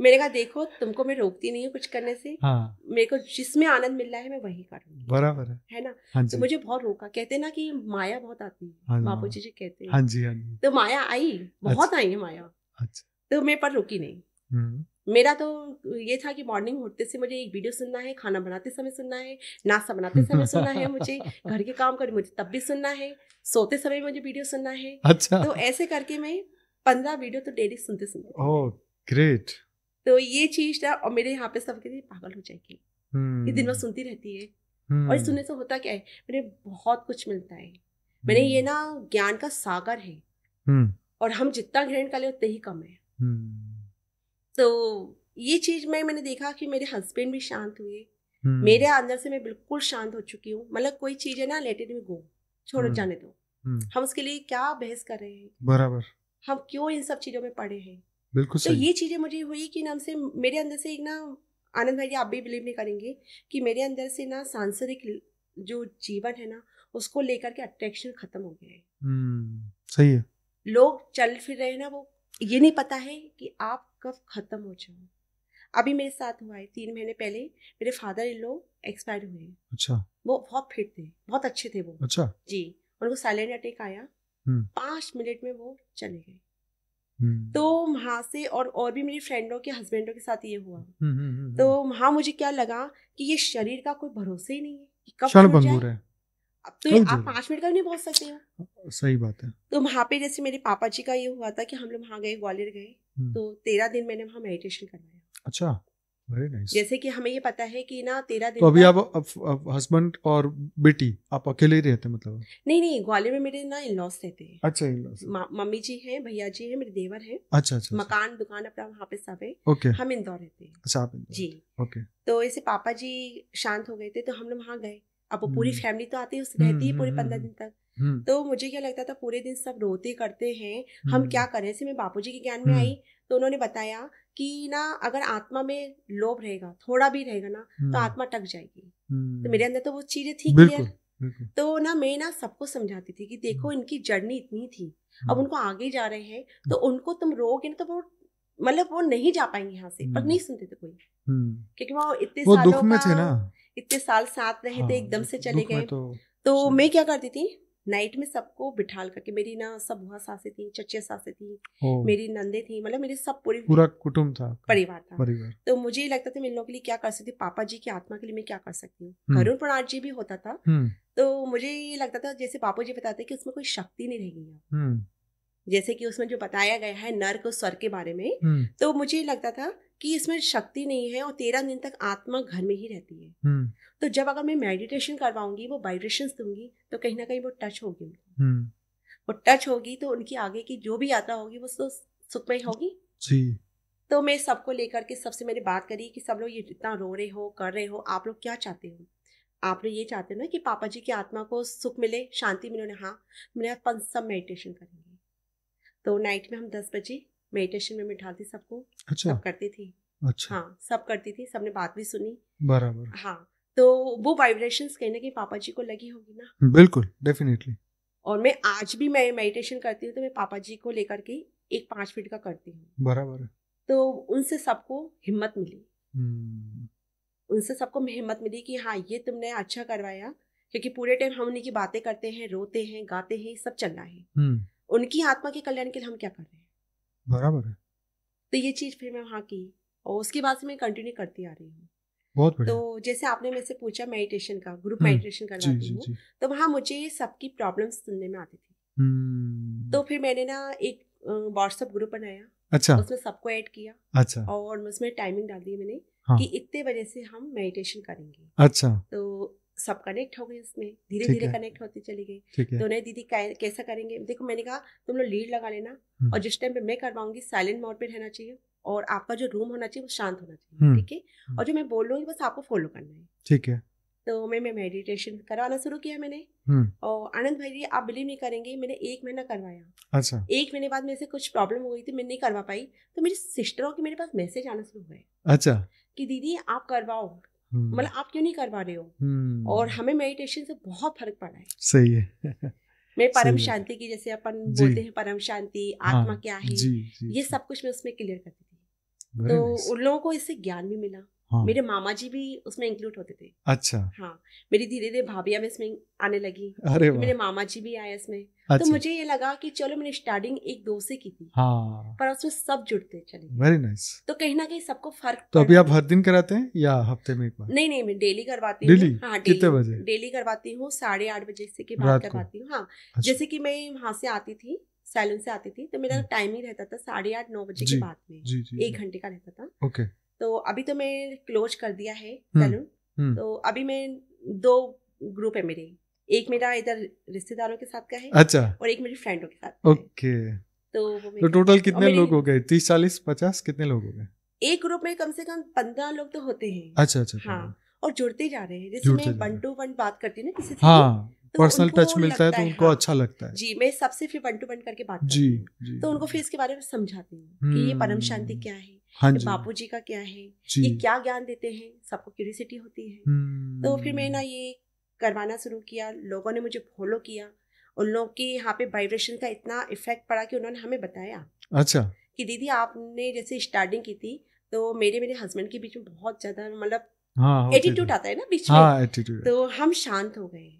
मैंने कहा देखो तुमको मैं रोकती नहीं हूँ कुछ करने से। हाँ। मेरे को जिसमें आनंद मिल रहा है मैं वही करूँगी। बराबर है ना। हाँ जी। तो मुझे बहुत रोका। कहते हैं ना कि माया बहुत आती है। हाँ बापू जी कहते हैं। हाँ जी हाँ जी। तो माया आई, बहुत आई है माया। अच्छा। तो मैं पर रुकी नहीं। मेरा तो ये था कि मॉर्निंग उठते से मुझे एक वीडियो सुनना है, खाना बनाते समय सुनना है, नाश्ता बनाते समय सुनना है, मुझे घर के काम कर मुझे तब भी सुनना है, सोते समय मुझे वीडियो सुनना है। अच्छा। तो ऐसे करके मैं 15 वीडियो तो डेली सुनते सुनते। Oh great. तो ये चीज था। और मेरे यहाँ पे सब कहते पागल हो जाएगी, ये दिन भर सुनती रहती है। और सुनने से होता क्या है, मेरे बहुत कुछ मिलता है। मैंने ये ना ज्ञान का सागर है और हम जितना ग्रहण कर ले उतना ही कम है। तो ये चीज मैंने देखा कि मेरे हस्बैंड भी शांत हुए। मेरे अंदर से मैं बिल्कुल शांत हो चुकी हूँ। मतलब कोई चीज है ना, लेट इट मी गो, छोड़ो जाने दो। हम उसके लिए क्या बहस कर रहे हैं, बराबर। हम क्यों इन सब चीजों में पड़े हैं। बिल्कुल तो ये चीजें मुझे हुई कि नाम से मेरे अंदर से एक ना, आनंद भाई आप भी बिलीव नहीं करेंगे कि मेरे अंदर से ना सांसारिक जो जीवन है ना उसको लेकर के अट्रैक्शन खत्म हो गया है। सही है। लोग चल फिर रहे हैं ना, वो ये नहीं पता है कि आप कब खत्म हो जाओ। अभी मेरे साथ हुआ है 3 महीने पहले, मेरे फादर इन लॉ एक्सपायर हुए। अच्छा। वो बहुत फिट थे, बहुत अच्छे थे वो। अच्छा जी। उनको साइलेंट अटैक आया, 5 मिनट में वो चले गए। तो वहां से और भी मेरी फ्रेंडों के हस्बैंडों के साथ ये हुआ। तो वहां मुझे क्या लगा कि ये शरीर का कोई भरोसा ही नहीं है कि कब छूट जाए। अब तो आप 5 मिनट का नहीं पहुंच सकते हो। सही बात है। तो वहां पे जैसे मेरे पापा जी का ये हुआ था कि हम लोग वहां गए, ग्वालियर गए, तो 13 दिन मैंने वहां मेडिटेशन करवाया। अच्छा, वेरी नाइस। जैसे कि हमें ये पता है कि ना 13 दिन। तो अभी आप हस्बैंड और बेटी आप अकेले ही रहते मतलब? नहीं, ग्वालियर में मेरे ना इन-लॉज रहते हैं। अच्छा, इन-लॉज। मम्मी जी हैं, भैया जी हैं, मेरे देवर हैं। अच्छा। मकान दुकान अपना वहाँ पे सब है। ओके। हम इंदौर रहते हैं। अच्छा, आप इंदौर जी। ओके। तो ऐसे पापा जी शांत हो गए थे तो हम लोग वहाँ गए। अब वो पूरी फैमिली तो आती है, रहती है पूरे 15 दिन तक। तो मुझे क्या लगता था पूरे दिन सब रोते करते हैं, हम क्या करें। ऐसे मैं बापूजी के ज्ञान में आई तो उन्होंने बताया कि ना अगर आत्मा में लोभ रहेगा, थोड़ा भी रहेगा ना, तो आत्मा टक जाएगी। तो मेरे अंदर तो वो चीजें थी क्लियर। तो ना मैं ना सबको समझाती थी कि देखो इनकी जर्नी इतनी थी, अब उनको आगे जा रहे हैं, तो उनको तुम रोगे ना तो वो मतलब वो नहीं जा पाएंगे यहाँ से। पर नहीं सुनते थे कोई, क्योंकि वो इतने सालों का, इतने साल साथ रहे थे, एकदम से चले गए। तो मैं क्या करती थी, नाइट में सबको बिठाल करके, मेरी ना सब बुआ सासें थी, चचे सासें थी, मेरी नंदे थी, मतलब मेरे सब पूरा कुटुंब था, परिवार था। तो मुझे ये लगता था मैं इन लोगों के लिए क्या कर सकती हूँ, पापा जी की आत्मा के लिए मैं क्या कर सकती हूँ। करुण प्रणाथ जी भी होता था। तो मुझे ये लगता था जैसे पापा जी बताते कि उसमें कोई शक्ति नहीं रहेगी, जैसे कि उसमें जो बताया गया है नर्क और स्वर्ग के बारे में। तो मुझे लगता था कि इसमें शक्ति नहीं है और 13 दिन तक आत्मा घर में ही रहती है। तो जब अगर मैं मेडिटेशन करवाऊंगी, वो वाइब्रेशंस दूंगी, तो कहीं ना कहीं वो टच होगी उनको। वो टच होगी तो उनकी आगे की जो भी यात्रा होगी वो तो सुखमय होगी जी। तो मैं सबको लेकर के सबसे मैंने बात करी कि सब लोग ये इतना रो रहे हो, कर रहे हो, आप लोग क्या चाहते हो? आप लोग ये चाहते हो ना कि पापा जी की आत्मा को सुख मिले, शांति मिले? हाँ। मैंने अपन सब मेडिटेशन करेंगे। तो नाइट में हम 10 बजे मेडिटेशन में बिठाती सबको। अच्छा। सब करती थी। अच्छा। हाँ, सब करती थी, सबने बात भी सुनी। बराबर। हाँ, तो वो वाइब्रेशंस कहीं ना कहीं पापा जी को लगी होगी ना। बिल्कुल, डेफिनेटली। और मैं आज भी मैं मेडिटेशन करती हूँ तो मैं पापा जी को लेकर के एक 5 फीट का करती हूँ। बराबर। तो उनसे सबको हिम्मत मिली। उनसे सबको हिम्मत मिली कि हाँ ये तुमने अच्छा करवाया, क्योंकि पूरे टाइम हम उन्हीं की बातें करते हैं, रोते हैं, गाते हैं, सब चल रहा है। उनकी आत्मा के कल्याण के लिए हम क्या कर रहे हैं? बराबर है। तो ये चीज फिर मैं वहाँ की और उसके बाद से मैं कंटिन्यू करती आ रही हूँ। बहुत बढ़िया। तो जैसे आपने मेरे से पूछा मेडिटेशन का, ग्रुप मेडिटेशन करवाती हूँ, तो वहाँ मुझे सबकी प्रॉब्लम्स सुनने में आती थी। तो फिर मैंने ना एक व्हाट्सएप ग्रुप बनाया। अच्छा। उसमें सबको ऐड किया। अच्छा। और उसमें टाइमिंग डाल दी मैंने। हाँ। कि इतने बजे से हम मेडिटेशन करेंगे। अच्छा। तो सब कनेक्ट हो गए, उसमें धीरे धीरे कनेक्ट होती चली गई। तो उन्हें दीदी कैसा करेंगे? देखो मैंने कहा तुम लोग लीड लगा लेना और जिस टाइम पे मैं करवाऊंगी साइलेंट मोड पे रहना चाहिए और आपका जो रूम होना चाहिए वो शांत होना चाहिए। ठीक है। और जो मैं बोल रही हूँ बस आपको फॉलो करना है। ठीक है। तो मैं मेडिटेशन करवाना शुरू किया मैंने। और आनंद भाई जी आप बिलीव नहीं करेंगे, मैंने 1 महीना करवाया। अच्छा। 1 महीने बाद मेरे से कुछ प्रॉब्लम हो गई थी, मैं नहीं करवा पाई। तो मेरी सिस्टरों के मेरे पास मैसेज आना शुरू हुए। अच्छा। कि दीदी आप करवाओ, मतलब आप क्यों नहीं करवा रहे हो? और हमें मेडिटेशन से बहुत फर्क पड़ा है। सही है। मैं परम शांति की, जैसे अपन बोलते हैं परम शांति, आत्मा क्या है, ये सब कुछ मैं उसमें क्लियर करती थी। तो उन लोगों को इससे ज्ञान भी मिला। हाँ। मेरे मामा जी भी उसमें इंक्लूड होते थे। अच्छा। हाँ, मेरी धीरे धीरे भाभियां भी इसमें आने लगी। अरे मेरे मामा जी भी आए इसमें। अच्छा। तो मुझे ये लगा कि चलो मैंने स्टार्टिंग 1-2 से की थी। हाँ। पर उसमें सब जुड़ते चले। Very nice. तो कहीं ना कहीं सबको फर्क। तो अभी आप हर दिन कराते हैं या हफ्ते में एक बार? नहीं, मैं डेली करवाती हूँ। हाँ, कितने बजे? डेली करवाती हूँ, 8:30 बजे से के बाद करवाती हूँ। हाँ। जैसे कि मैं वहां से आती थी, सैलून से आती थी, तो मेरा टाइम ही रहता था 8:30-9 बजे के बाद में। 1 घंटे का रहता था। ओके। तो अभी तो मैं क्लोज कर दिया है सैलून। तो अभी मैं 2 ग्रुप है मेरे। एक मेरा इधर रिश्तेदारों के साथ का है। अच्छा। और एक मेरी फ्रेंडों के साथ। ओके। तो टोटल कितने लोग हो गए? 30, 40, 50 कितने लोग हो गए? एक ग्रुप में कम से कम 15 लोग तो होते हैं। अच्छा अच्छा। हाँ, और जुड़ते जा रहे हैं। जैसे मैं 1 to 1 बात करती हूँ ना किसी से। हाँ, तो पर्सनल टच मिलता है तो उनको हाँ, अच्छा लगता है। जी, मैं सबसे फिर 1 to 1 करके बात करती हूँ। तो उनको फिर इसके बारे में समझाती हूँ कि ये परम शांति क्या है, हाँ ये बापू जी का क्या है, ये क्या ज्ञान देते हैं, सबको क्यूरियोसिटी होती है। तो फिर मैं ना ये करवाना शुरू किया, लोगों ने मुझे फॉलो किया। उन लोगों के यहाँ पे वाइब्रेशन का इतना इफेक्ट पड़ा कि उन्होंने हमें बताया। अच्छा। कि दीदी आपने जैसे स्टार्टिंग की थी तो मेरे हस्बैंड के बीच में बहुत ज्यादा मतलब एटीट्यूड आता है ना बीच में। हाँ, एटीट्यूड। तो हम शांत हो गए।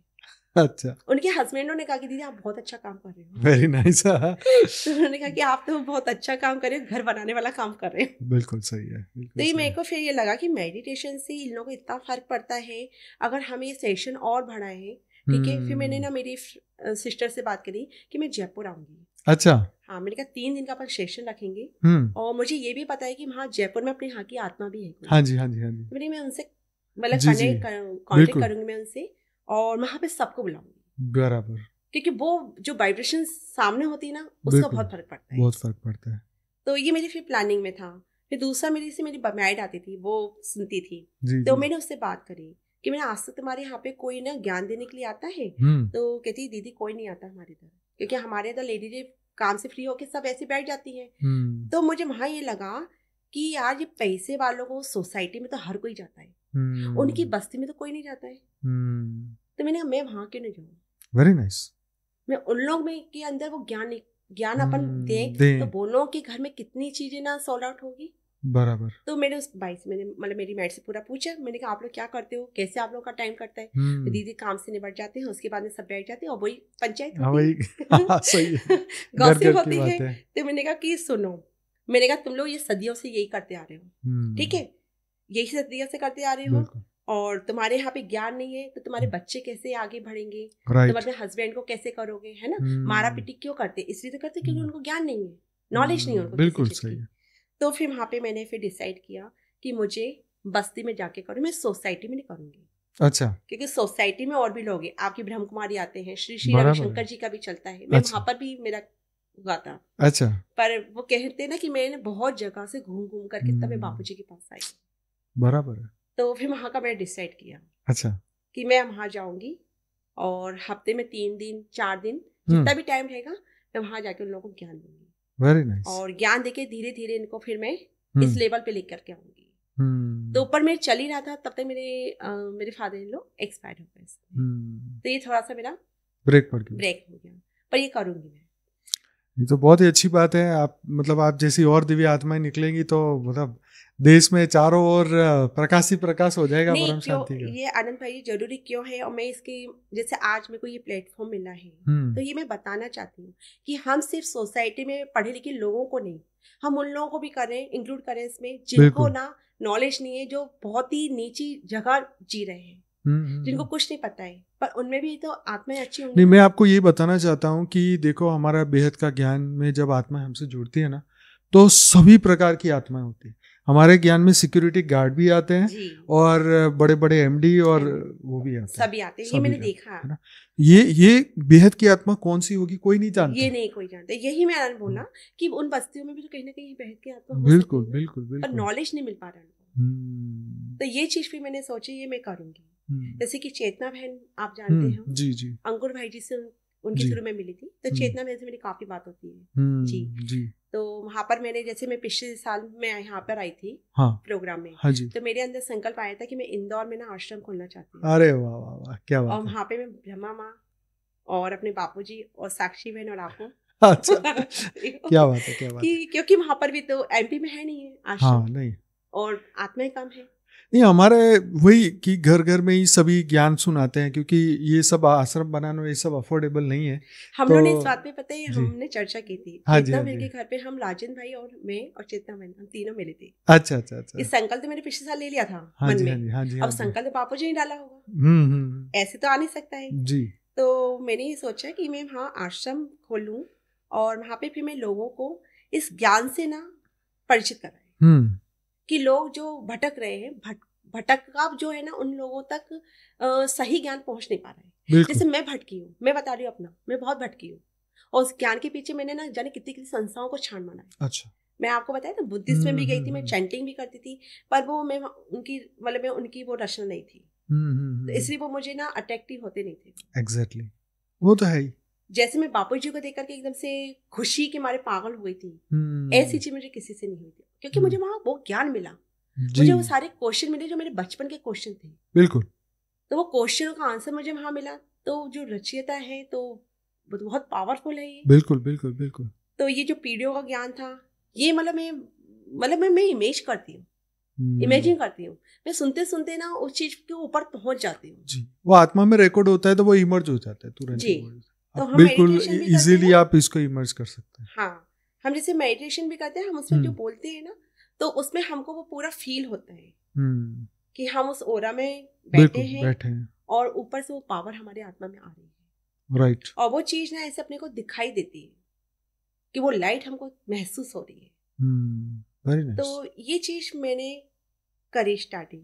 अच्छा। उनके हस्बैंडों ने कहा कि दीदी आप बहुत अच्छा काम कर रहे हो। Very nice. तो उन्होंने कहा कि आप तो बहुत अच्छा काम कर रहे हो, घर बनाने वाला काम कर रहे हो। बिल्कुल सही है। तो ये मेरे को फिर ये लगा कि मेडिटेशन से इन लोगों को इतना फर्क पड़ता है, अगर हम ये सेशन और बढ़ाएं। ठीक है। फिर मैंने ना मेरी सिस्टर से बात करी कि मैं जयपुर आऊंगी। अच्छा। हाँ, मैंने कहा 3 दिन का अपन सेशन रखेंगे। और मुझे ये भी पता है कि वहाँ जयपुर में अपने यहाँ की आत्मा भी है। हाँ जी हाँ जी हाँ जी। मैं उनसे मतलब कॉन्टेक्ट करूंगी मैं उनसे और वहाँ पे सबको बुलाऊंगी। बराबर। क्योंकि वो जो वाइब्रेशन सामने होती है ना, उसका बहुत फर्क पड़ता है। बहुत फर्क पड़ता है। तो ये मेरी फिर प्लानिंग में था। फिर दूसरा मेरी मैड आती थी, वो सुनती थी। तो मैंने उससे बात करी कि मैंने आज तक तुम्हारे यहाँ पे कोई ना ज्ञान देने के लिए आता है? तो कहती दीदी कोई नहीं आता हमारे इधर, क्योंकि हमारे इधर लेडीज काम से फ्री होके सब ऐसे बैठ जाती हैं। तो मुझे वहां ये लगा कि यार ये पैसे वालों को सोसाइटी में तो हर कोई जाता है, उनकी बस्ती में तो कोई नहीं जाता है। तो मैंने कहा मैं वहां क्यों नहीं जाऊँ। Very nice. मैं उन लोग में के अंदर वो ज्ञान अपन दें तो वो लोगों के घर में कितनी चीजें ना सॉल्व आउट होगी। बराबर। तो मैंने उस भाई से मतलब मेरी मैट से पूरा पूछा। मैंने कहा आप लोग क्या करते हो, कैसे आप लोग का टाइम कटता है? तो दीदी काम से निपट जाते हैं, उसके बाद में सब बैठ जाते हैं और वही पंचायत होती है। सही है। गॉसिप होती है। तो मैंने कहा कि सुनो, मैंने कहा तुम लोग ये सदियों से यही करते आ रहे हो, ठीक है, यही सदियों से करते आ रहे हो, और तुम्हारे यहाँ पे ज्ञान नहीं है तो तुम्हारे बच्चे कैसे आगे बढ़ेंगे, तुम अपने हस्बैंड को कैसे करोगे, है ना। मारा पिटी क्यों करते? इसलिए तो करते क्योंकि उनको ज्ञान नहीं है, नॉलेज नहीं है उनको। बिल्कुल सही। तो फिर वहाँ पे मैंने फिर डिसाइड किया कि मुझे बस्ती में जाके करूँ, मैं सोसाइटी में नहीं करूँगी। अच्छा। क्योंकि सोसाइटी में और भी लोग हैं, आपकी ब्रह्म कुमारी आते हैं, श्री रविशंकर जी का भी चलता है, मैं वहाँ पर भी मेरा हुआ था। अच्छा। पर वो कहते ना कि मैंने बहुत जगह से घूम घूम करके तब मैं बापूजी के पास आई। बराबर है। तो फिर वहाँ का मैंने डिसाइड किया अच्छा कि मैं वहाँ जाऊंगी और हफ्ते में 3 दिन 4 दिन जितना भी टाइम रहेगा मैं वहाँ जाके उन लोगों को ज्ञान दूंगी। Very nice. और ज्ञान देके धीरे धीरे इनको फिर मैं इस लेवल पे लेकर के आऊंगी। तो ऊपर मैं चल ही रहा था तब तक मेरे फादर इन लॉ एक्सपायर हो गए। तो ये थोड़ा सा मेरा ब्रेक हो गया, पर ये करूंगी मैं। ये तो बहुत ही अच्छी बात है। आप मतलब आप जैसी और दिव्य आत्माएं निकलेंगी तो मतलब देश में चारों ओर प्रकाश ही प्रकाश हो जाएगा परम शांति का। ये आनंद भाई जरूरी क्यों है, और मैं इसके जैसे आज मेरे को ये प्लेटफॉर्म मिला है तो ये मैं बताना चाहती हूँ कि हम सिर्फ सोसाइटी में पढ़े लिखे लोगों को नहीं, हम उन लोगों को भी करें, इंक्लूड करें इसमें जिनको ना नॉलेज नहीं है, जो बहुत ही नीची जगह जी रहे हैं, जिनको कुछ नहीं पता है, पर उनमें भी तो आत्माएं अच्छी होंगी। नहीं, मैं आपको ये बताना चाहता हूँ कि देखो हमारा बेहद का ज्ञान में जब आत्मा हमसे जुड़ती है ना तो सभी प्रकार की आत्माएं होती है। हमारे ज्ञान में सिक्योरिटी गार्ड भी आते हैं और बड़े बड़े एमडी और वो भी आते हैं, सभी आते हैं। ये मैंने देखा है ना। ये बेहद की आत्मा कौन सी होगी कोई नहीं जानता। ये नहीं कोई जानता। यही मैंने बोला कि उन बस्तियों में भी तो कहीं ना कहीं बेहद की आत्मा बिल्कुल बिल्कुल बिल्कुल, पर नॉलेज नहीं मिल पा रहा है। तो ये चीज भी मैंने सोची ये मैं करूंगी। जैसे कि चेतना बहन आप जानते हैं, जी जी, अंकुर भाई जी से उनके थ्रू में मिली थी, तो चेतना बहन से मेरी काफी बात होती है जी। तो वहाँ पर मैंने जैसे मैं पिछले साल में यहाँ पर आई थी प्रोग्राम में, तो मेरे अंदर संकल्प आया था कि मैं इंदौर में ना आश्रम खोलना चाहती हूँ। अरे वाह वाह वाह, क्या बात है। और वहाँ पे मैं ब्रह्मा माँ और अपने बापूजी और साक्षी बहन और आपको अच्छा क्या बात है, क्या बात है। क्योंकि वहाँ पर भी तो एमपी में है नहीं है आश्रम, नहीं, और आत्माएं कम है। नहीं, हमारे वही कि घर घर में ही सभी ज्ञान सुनाते हैं, क्योंकि ये सब आश्रम बनाना ये सब अफोर्डेबल नहीं है। हम लोगों ने इस बात पे पता है हमने चर्चा की थी। चेतना बहन के घर पे हम राजन भाई और मैं और चेतना बहन हम तीनों मिले थे। अच्छा अच्छा अच्छा। इस संकल्प तो मैंने पिछले साल ले लिया था मन में। अब संकल्प बापू जी ने डाला होगा, ऐसे तो आ नहीं सकता है जी। तो मैंने ये सोचा कि मैं वहाँ आश्रम खोलूं और वहाँ पे फिर मैं लोगों को इस ज्ञान से ना परिचित कराएं कि लोग जो भटक रहे हैं, भटकाव जो है ना उन लोगों तक सही ज्ञान पहुंच नहीं पा रहा है। जैसे मैं भटकी हूँ, मैं बता रही हूँ अपना, मैं बहुत भटकी हूँ और उस ज्ञान के पीछे मैंने ना जाने कितनी कितनी संस्थाओं को छान माना है। अच्छा, मैं आपको बताया था बुद्धिस्ट में भी गई थी, मैं चैंटिंग भी करती थी, पर वो मैं उनकी वो रचना नहीं थी, तो इसलिए वो मुझे ना अट्रैक्टिव होते नहीं थे। एग्जैक्टली, वो तो है ही। जैसे मैं बापू जी को देख करके एकदम से खुशी के मारे पागल हुई थी, ऐसी चीज मुझे किसी से नहीं हुई थी, क्योंकि मुझे वहां वो ज्ञान मिला, मुझे वो सारे क्वेश्चन मिले जो मेरे बचपन के क्वेश्चन थे। बिल्कुल। तो वो क्वेश्चन का आंसर मुझे वहां मिला। तो जो रचयिता है तो वो बहुत पावरफुल है ये। बिल्कुल बिल्कुल बिल्कुल। तो ये जो पीढ़ियों का ज्ञान था, ये मैं इमेज करती हूँ, इमेजिन करती हूँ, मैं सुनते सुनते ना उस चीज के ऊपर पहुंच जाती हूँ जी। वो आत्मा में रिकॉर्ड होता है तो वो इमर्ज हो जाता है तुरंत जी। तो हम बिल्कुल इजीली आप इसको इमर्ज कर सकते हैं। हाँ, हम जैसे मेडिटेशन भी करते हैं, हम उसमें जो बोलते हैं ना तो उसमें हमको वो पूरा फील होता है कि हम उस ओरा में बैठे हैं और ऊपर से वो पावर हमारे आत्मा में आ रही है। राइट। और वो चीज ना ऐसे अपने को दिखाई देती है कि वो लाइट हमको महसूस हो रही है। तो ये चीज मैंने करी स्टार्टिंग।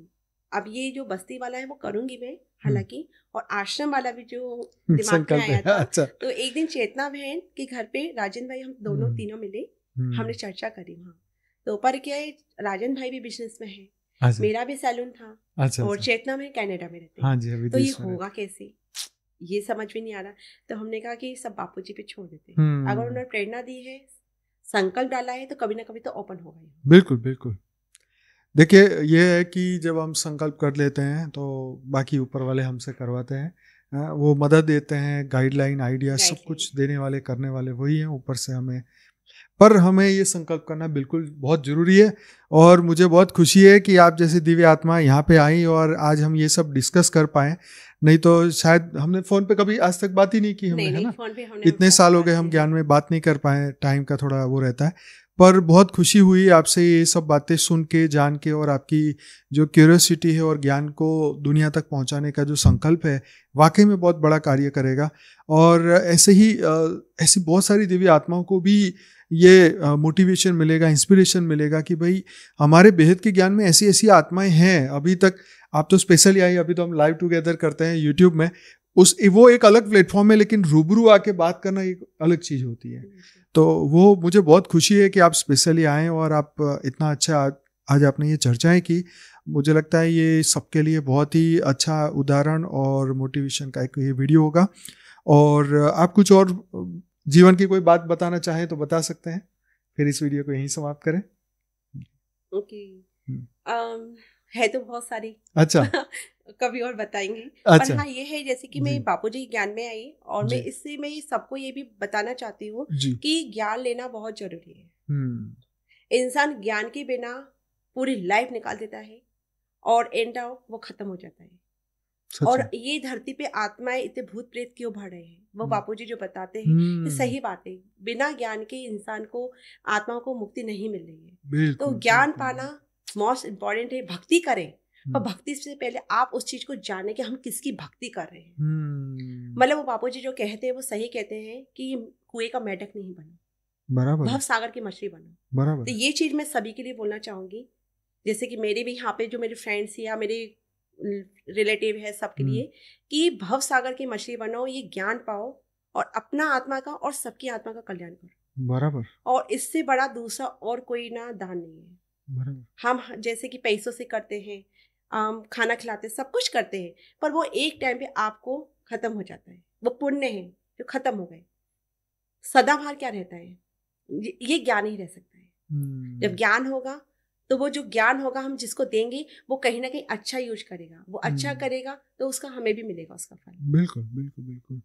अब ये जो बस्ती वाला है वो करूंगी मैं हालांकि, और आश्रम वाला भी जो दिमाग में आया था। अच्छा। तो एक दिन चेतना बहन के घर पे राजन भाई हम दोनों तीनों मिले, हमने चर्चा करी वहाँ। तो पर क्या है, राजन भाई भी बिजनेस में है, अच्छा। मेरा भी सैलून था, अच्छा, और चेतना में कनाडा में रहते हैं। हाँ जी, तो ये होगा कैसे, ये समझ में नहीं आ रहा। तो हमने कहा कि सब बापूजी पे छोड़ देते हैं, अगर उन्होंने प्रेरणा दी है, संकल्प डाला है, तो कभी ना कभी तो ओपन होगा। बिल्कुल बिल्कुल। देखिए ये है कि जब हम संकल्प कर लेते हैं तो बाकी ऊपर वाले हमसे करवाते हैं, वो मदद देते हैं, गाइडलाइन आइडिया सब कुछ देने वाले करने वाले वही हैं ऊपर से हमें। पर हमें ये संकल्प करना बिल्कुल बहुत ज़रूरी है। और मुझे बहुत खुशी है कि आप जैसे दिव्य आत्मा यहाँ पे आई और आज हम ये सब डिस्कस कर पाए, नहीं तो शायद हमने फ़ोन पे कभी आज तक बात ही नहीं की हमने, है ना। इतने साल हो गए हम ज्ञान में बात नहीं कर पाए, टाइम का थोड़ा वो रहता है। पर बहुत खुशी हुई आपसे ये सब बातें सुन के, जान के, और आपकी जो क्यूरियोसिटी है और ज्ञान को दुनिया तक पहुंचाने का जो संकल्प है वाकई में बहुत बड़ा कार्य करेगा। और ऐसे ही ऐसी बहुत सारी दिव्य आत्माओं को भी ये मोटिवेशन मिलेगा, इंस्पिरेशन मिलेगा कि भाई हमारे बेहद के ज्ञान में ऐसी ऐसी आत्माएं हैं। अभी तक आप तो स्पेशली आई, अभी तो हम लाइव टुगेदर करते हैं यूट्यूब में, वो एक अलग प्लेटफॉर्म है, लेकिन रूबरू आके बात करना एक अलग चीज़ होती है। तो वो मुझे बहुत खुशी है कि आप स्पेशली आए और आप इतना अच्छा आज आपने ये चर्चाएं की। मुझे लगता है ये सबके लिए बहुत ही अच्छा उदाहरण और मोटिवेशन का एक ये वीडियो होगा। और आप कुछ और जीवन की कोई बात बताना चाहें तो बता सकते हैं, फिर इस वीडियो को यहीं समाप्त करें। ओके। है तो बहुत सारी। अच्छा। कभी और बताएंगे। अच्छा। पर हाँ, ये है जैसे कि मैं बापूजी ज्ञान में आई और मैं इससे मैं सबको ये भी बताना चाहती हूँ कि ज्ञान लेना बहुत जरूरी है। इंसान ज्ञान के बिना पूरी लाइफ निकाल देता है और एंड आउट वो खत्म हो जाता है। और ये धरती पे आत्माएं इतने भूत प्रेत क्यों भर रहे हैं, वो बापूजी जो बताते हैं ये सही बात है। बिना ज्ञान के इंसान को, आत्माओं को मुक्ति नहीं मिल रही है। तो ज्ञान पाना मोस्ट इम्पॉर्टेंट है। भक्ति करें, पर भक्ति से पहले आप उस चीज को जाने कि हम किसकी भक्ति कर रहे हैं। मतलब वो बापूजी जो कहते हैं वो सही कहते हैं कि कुएं का मेढक नहीं बनो, बराबर, भव सागर की मछली बनो। बराबर। तो ये चीज मैं सभी के लिए बोलना चाहूंगी। जैसे कि मेरे भी यहाँ पे जो मेरे फ्रेंड्स या मेरे रिलेटिव है, सबके लिए कि भव सागर की मछली बनो, ये ज्ञान पाओ और अपना आत्मा का और सबकी आत्मा का कल्याण करो। बराबर। और इससे बड़ा दूसरा और कोई ना दान नहीं है। बराबर। हम जैसे कि पैसों से करते हैं, खाना खिलाते, सब कुछ करते हैं, पर वो एक टाइम पे आपको खत्म हो जाता है। वो पुण्य है जो खत्म हो गए। सदाबहार क्या रहता है? ये ज्ञान ही रह सकता है। जब ज्ञान होगा तो वो जो ज्ञान होगा हम जिसको देंगे वो कहीं ना कहीं अच्छा यूज करेगा, वो अच्छा करेगा तो उसका हमें भी मिलेगा उसका फल। बिल्कुल बिल्कुल बिल्कुल।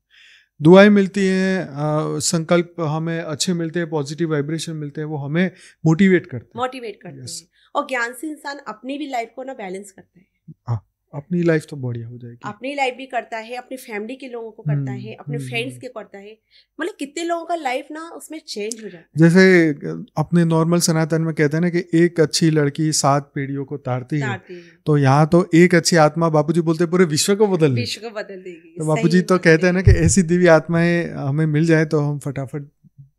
दुआएं मिलती हैं, संकल्प हमें अच्छे मिलते हैं, पॉजिटिव वाइब्रेशन मिलते हैं, वो हमें मोटिवेट करते हैं। और ज्ञान से इंसान अपनी भी लाइफ को ना बैलेंस करता है। अपनी लाइफ तो बढ़िया हो जाएगी। अपनी लाइफ भी करता है, अपनी फैमिली के लोगों को करता है, अपने फ्रेंड्स के करता है। मतलब कितने लोगों का लाइफ ना उसमें चेंज हो जाता है। जैसे अपने नॉर्मल सनातन में कहते हैं ना कि एक अच्छी लड़की 7 पीढ़ियों को तारती है। तो यहाँ तो एक अच्छी आत्मा, बापूजी बोलते पूरे विश्व को बदल देगी। तो बापूजी तो कहते हैं ना कि ऐसी दिव्य आत्माएं हमें मिल जाए तो हम फटाफट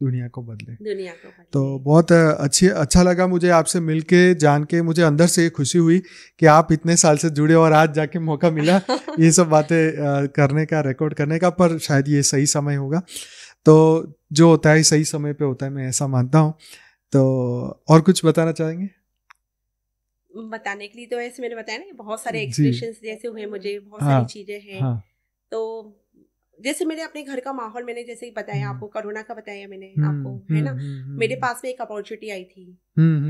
दुनिया को बदले। तो बहुत अच्छा लगा मुझे आपसे मिलके, जान के मुझे अंदर से खुशी हुई कि आप इतने साल से जुड़े और आज जाके मौका मिला ये सब बातें करने का, रिकॉर्ड करने का। पर शायद ये सही समय होगा, तो जो होता है सही समय पे होता है, मैं ऐसा मानता हूँ। तो और कुछ बताना चाहेंगे? बताने के लिए तो ऐसे मैंने बताया ना बहुत सारे एक्सप्रेशंस जैसे हुए, मुझे बहुत सारी चीजें हैं। तो जैसे मेरे अपने घर का माहौल, मैंने जैसे ही बताया आपको, कोरोना का बताया मैंने आपको, है ना। मेरे पास में एक अपॉर्चुनिटी आई थी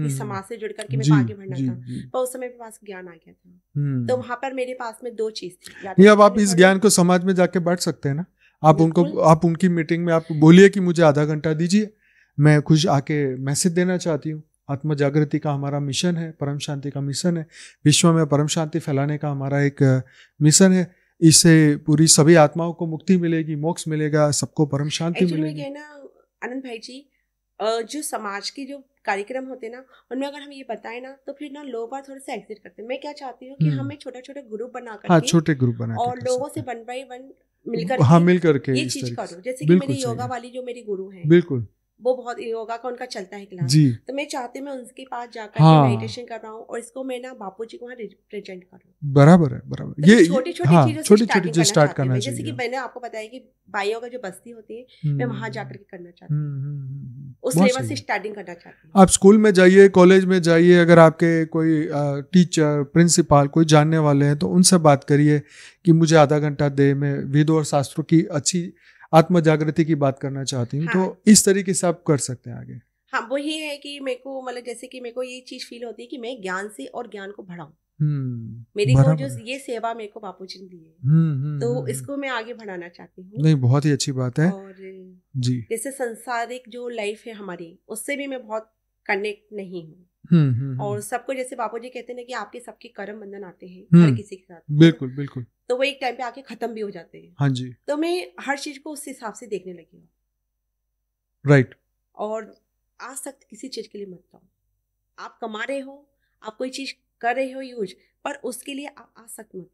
इस समाज से जुड़ करके मेरे को आगे बढ़ना था, पर उस समय मेरे पास ज्ञान आ गया था। तो वहां पर मेरे पास में 2 चीज थी। अब आप इस ज्ञान को समाज में जाके बांट सकते हैं ना। आप उनकी मीटिंग में आप बोलिए कि मुझे आधा घंटा दीजिए, मैं कुछ आके मैसेज देना चाहती हूँ। आत्म जागृति का हमारा मिशन है, परम शांति का मिशन है, विश्व में परम शांति फैलाने का हमारा एक मिशन है। इससे पूरी सभी आत्माओं को मुक्ति मिलेगी, मोक्ष मिलेगा, सबको परम शांति मिलेगी। आनंद भाई जी, जो समाज के जो कार्यक्रम होते हैं ना, उनमें अगर हम ये बताएं ना तो फिर ना लोग बार थोड़े से एग्जिट करते हैं। मैं क्या चाहती हूँ कि हमें छोटे-छोटे ग्रुप बना करके, छोटे ग्रुप बना और लोगों से 1 by 1 मिलकर के ये चीज करो। जैसे कि मेरी योगा वाली जो मेरी गुरु है, बिल्कुल वो बहुत योगा का उनका चलता है क्लास, तो मैं चाहती हूँ मैं उनके पास जाकर मेडिटेशन कर रहा हूँ और इसको मैं ना बापूजी को वहाँ रिप्रेजेंट करूँ। बराबर है, बराबर। तो ये छोटी-छोटी चीजों से स्टार्ट करना चाहिए। जैसे कि मैंने आपको बताया कि भाइयों का जो बस्ती होती है, मैं वहाँ जाकर के करना चाहती हूँ, उस लेवल से स्टार्टिंग करना चाहती हूँ। आप स्कूल में जाइए, कॉलेज में जाइए, अगर आपके कोई टीचर, प्रिंसिपल, कोई जानने वाले हैं तो उनसे बात करिए कि मुझे आधा घंटा दे, मैं वेदों और शास्त्रों की अच्छी आत्म जागृति की बात करना चाहती हूँ। तो इस तरीके से आप कर सकते हैं आगे। हाँ, वो ये है कि मेरे को, मतलब जैसे कि मेरे को ये चीज फील होती है कि मैं ज्ञान से और ज्ञान को बढ़ाऊं। मेरी को जो ये सेवा मेरे को बापूजी ने दी है, तो इसको मैं आगे बढ़ाना चाहती हूँ। नहीं, बहुत ही अच्छी बात है। और जी, जैसे संसारिक जो लाइफ है हमारी, उससे भी मैं बहुत कनेक्ट नहीं हूँ। और सबको, जैसे बापूजी कहते हैं कि आपके सबके कर्म बंधन आते हैं हर किसी के साथ, बिल्कुल बिल्कुल, तो वो एक टाइम पे आके खत्म भी हो जाते हैं। हाँ जी। तो मैं हर चीज को उस हिसाब से देखने लगी हूँ। राइट। और आसक्त किसी चीज के लिए मत रहो। आप कमा रहे हो, आप कोई चीज कर रहे हो यूज, पर उसके लिए आप आसक्त मत हो।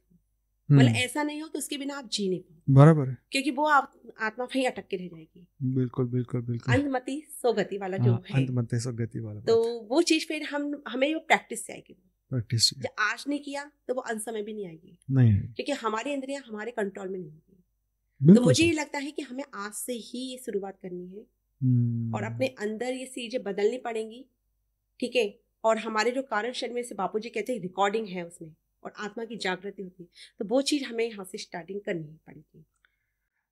मतलब ऐसा नहीं हो कि उसके बिना आप जी नहीं पाओ। बराबर है, क्योंकि वो आप आत्मा वहीं अटक के रह जाएगी। बिल्कुल बिल्कुल बिल्कुल। अंतमति सोगति वाला जो है, अंतमति सोगति वाला, तो वो चीज फिर हमें वो प्रैक्टिस से आएगी। प्रैक्टिस जब आज नहीं किया तो वो अंत समय भी नहीं आएगी। नहीं, क्योंकि हमारी इंद्रियां हमारे कंट्रोल में नहीं होगी। तो मुझे ये लगता है कि हमें आज से ही ये शुरुआत करनी है और अपने अंदर ये चीजें बदलनी पड़ेंगी, ठीक है। और हमारे जो कारण शरीर में से बापूजी कहते हैं रिकॉर्डिंग है उसमें, और आत्मा की जागृति होती है, तो वो चीज हमें यहाँ से स्टार्टिंग करनी पड़ेगी।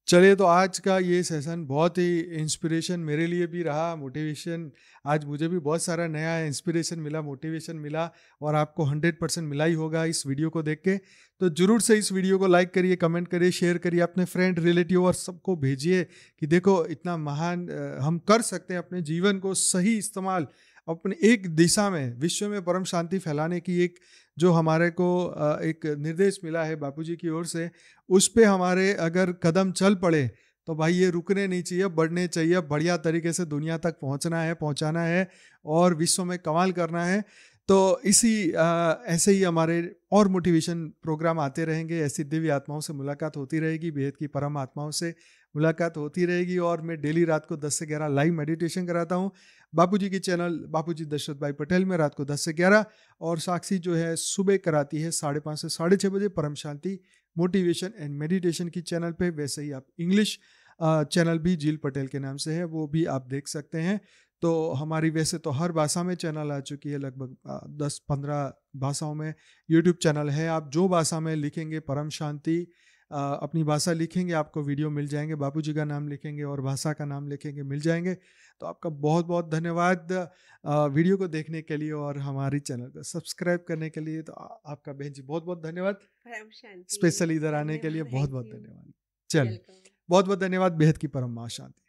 चलिए, तो आज का ये सेशन बहुत ही इंस्पिरेशन मेरे लिए भी रहा, मोटिवेशन। आज मुझे भी बहुत सारा नया इंस्पिरेशन मिला, मोटिवेशन मिला, और आपको 100% मिला ही होगा इस वीडियो को देख के। तो जरूर से इस वीडियो को लाइक करिए, कमेंट करिए, शेयर करिए, अपने फ्रेंड, रिलेटिव और सबको भेजिए कि देखो इतना महान हम कर सकते हैं अपने जीवन को सही इस्तेमाल, अपने एक दिशा में विश्व में परम शांति फैलाने की एक जो हमारे को एक निर्देश मिला है बापूजी की ओर से, उस पे हमारे अगर कदम चल पड़े तो भाई ये रुकने नहीं चाहिए, बढ़ने चाहिए, बढ़िया तरीके से दुनिया तक पहुंचना है, पहुंचाना है और विश्व में कमाल करना है। तो इसी ऐसे ही हमारे और मोटिवेशन प्रोग्राम आते रहेंगे, ऐसी दिव्य आत्माओं से मुलाकात होती रहेगी, बेहद की परम आत्माओं से मुलाकात होती रहेगी। और मैं डेली रात को 10 से 11 लाइव मेडिटेशन कराता हूँ बापूजी की चैनल बापूजी दशरथ भाई पटेल में, रात को 10 से 11। और साक्षी जो है सुबह कराती है 5:30 से 6:30 बजे परम शांति मोटिवेशन एंड मेडिटेशन की चैनल पे। वैसे ही आप इंग्लिश चैनल भी जील पटेल के नाम से है, वो भी आप देख सकते हैं। तो हमारी वैसे तो हर भाषा में चैनल आ चुकी है, लगभग 10-15 भाषाओं में यूट्यूब चैनल है। आप जो भाषा में लिखेंगे परम शांति, अपनी भाषा लिखेंगे आपको वीडियो मिल जाएंगे, बापूजी का नाम लिखेंगे और भाषा का नाम लिखेंगे मिल जाएंगे। तो आपका बहुत बहुत धन्यवाद वीडियो को देखने के लिए और हमारी चैनल को सब्सक्राइब करने के लिए। तो आपका बहन जी बहुत बहुत धन्यवाद, स्पेशल इधर आने के लिए बहुत बहुत धन्यवाद। चलिए, बहुत बहुत धन्यवाद। बेहद की परम मां शांति।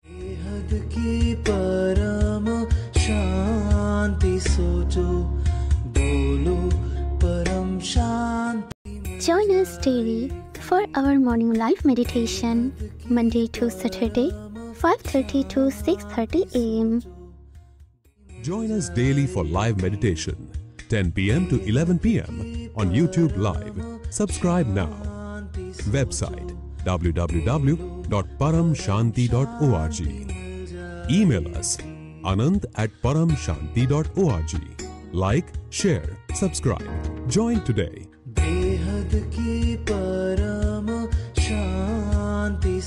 बेहद की परम शांति सोचो, बोलो परम शांति। Join us daily for our morning live meditation, Monday to Saturday, 5:30 to 6:30 a.m. Join us daily for live meditation, 10 p.m. to 11 p.m. on YouTube Live. Subscribe now. Website www.paramshanti.org. Email us anant@paramshanti.org. Like, share, subscribe. Join today. बेहद की परम शांति।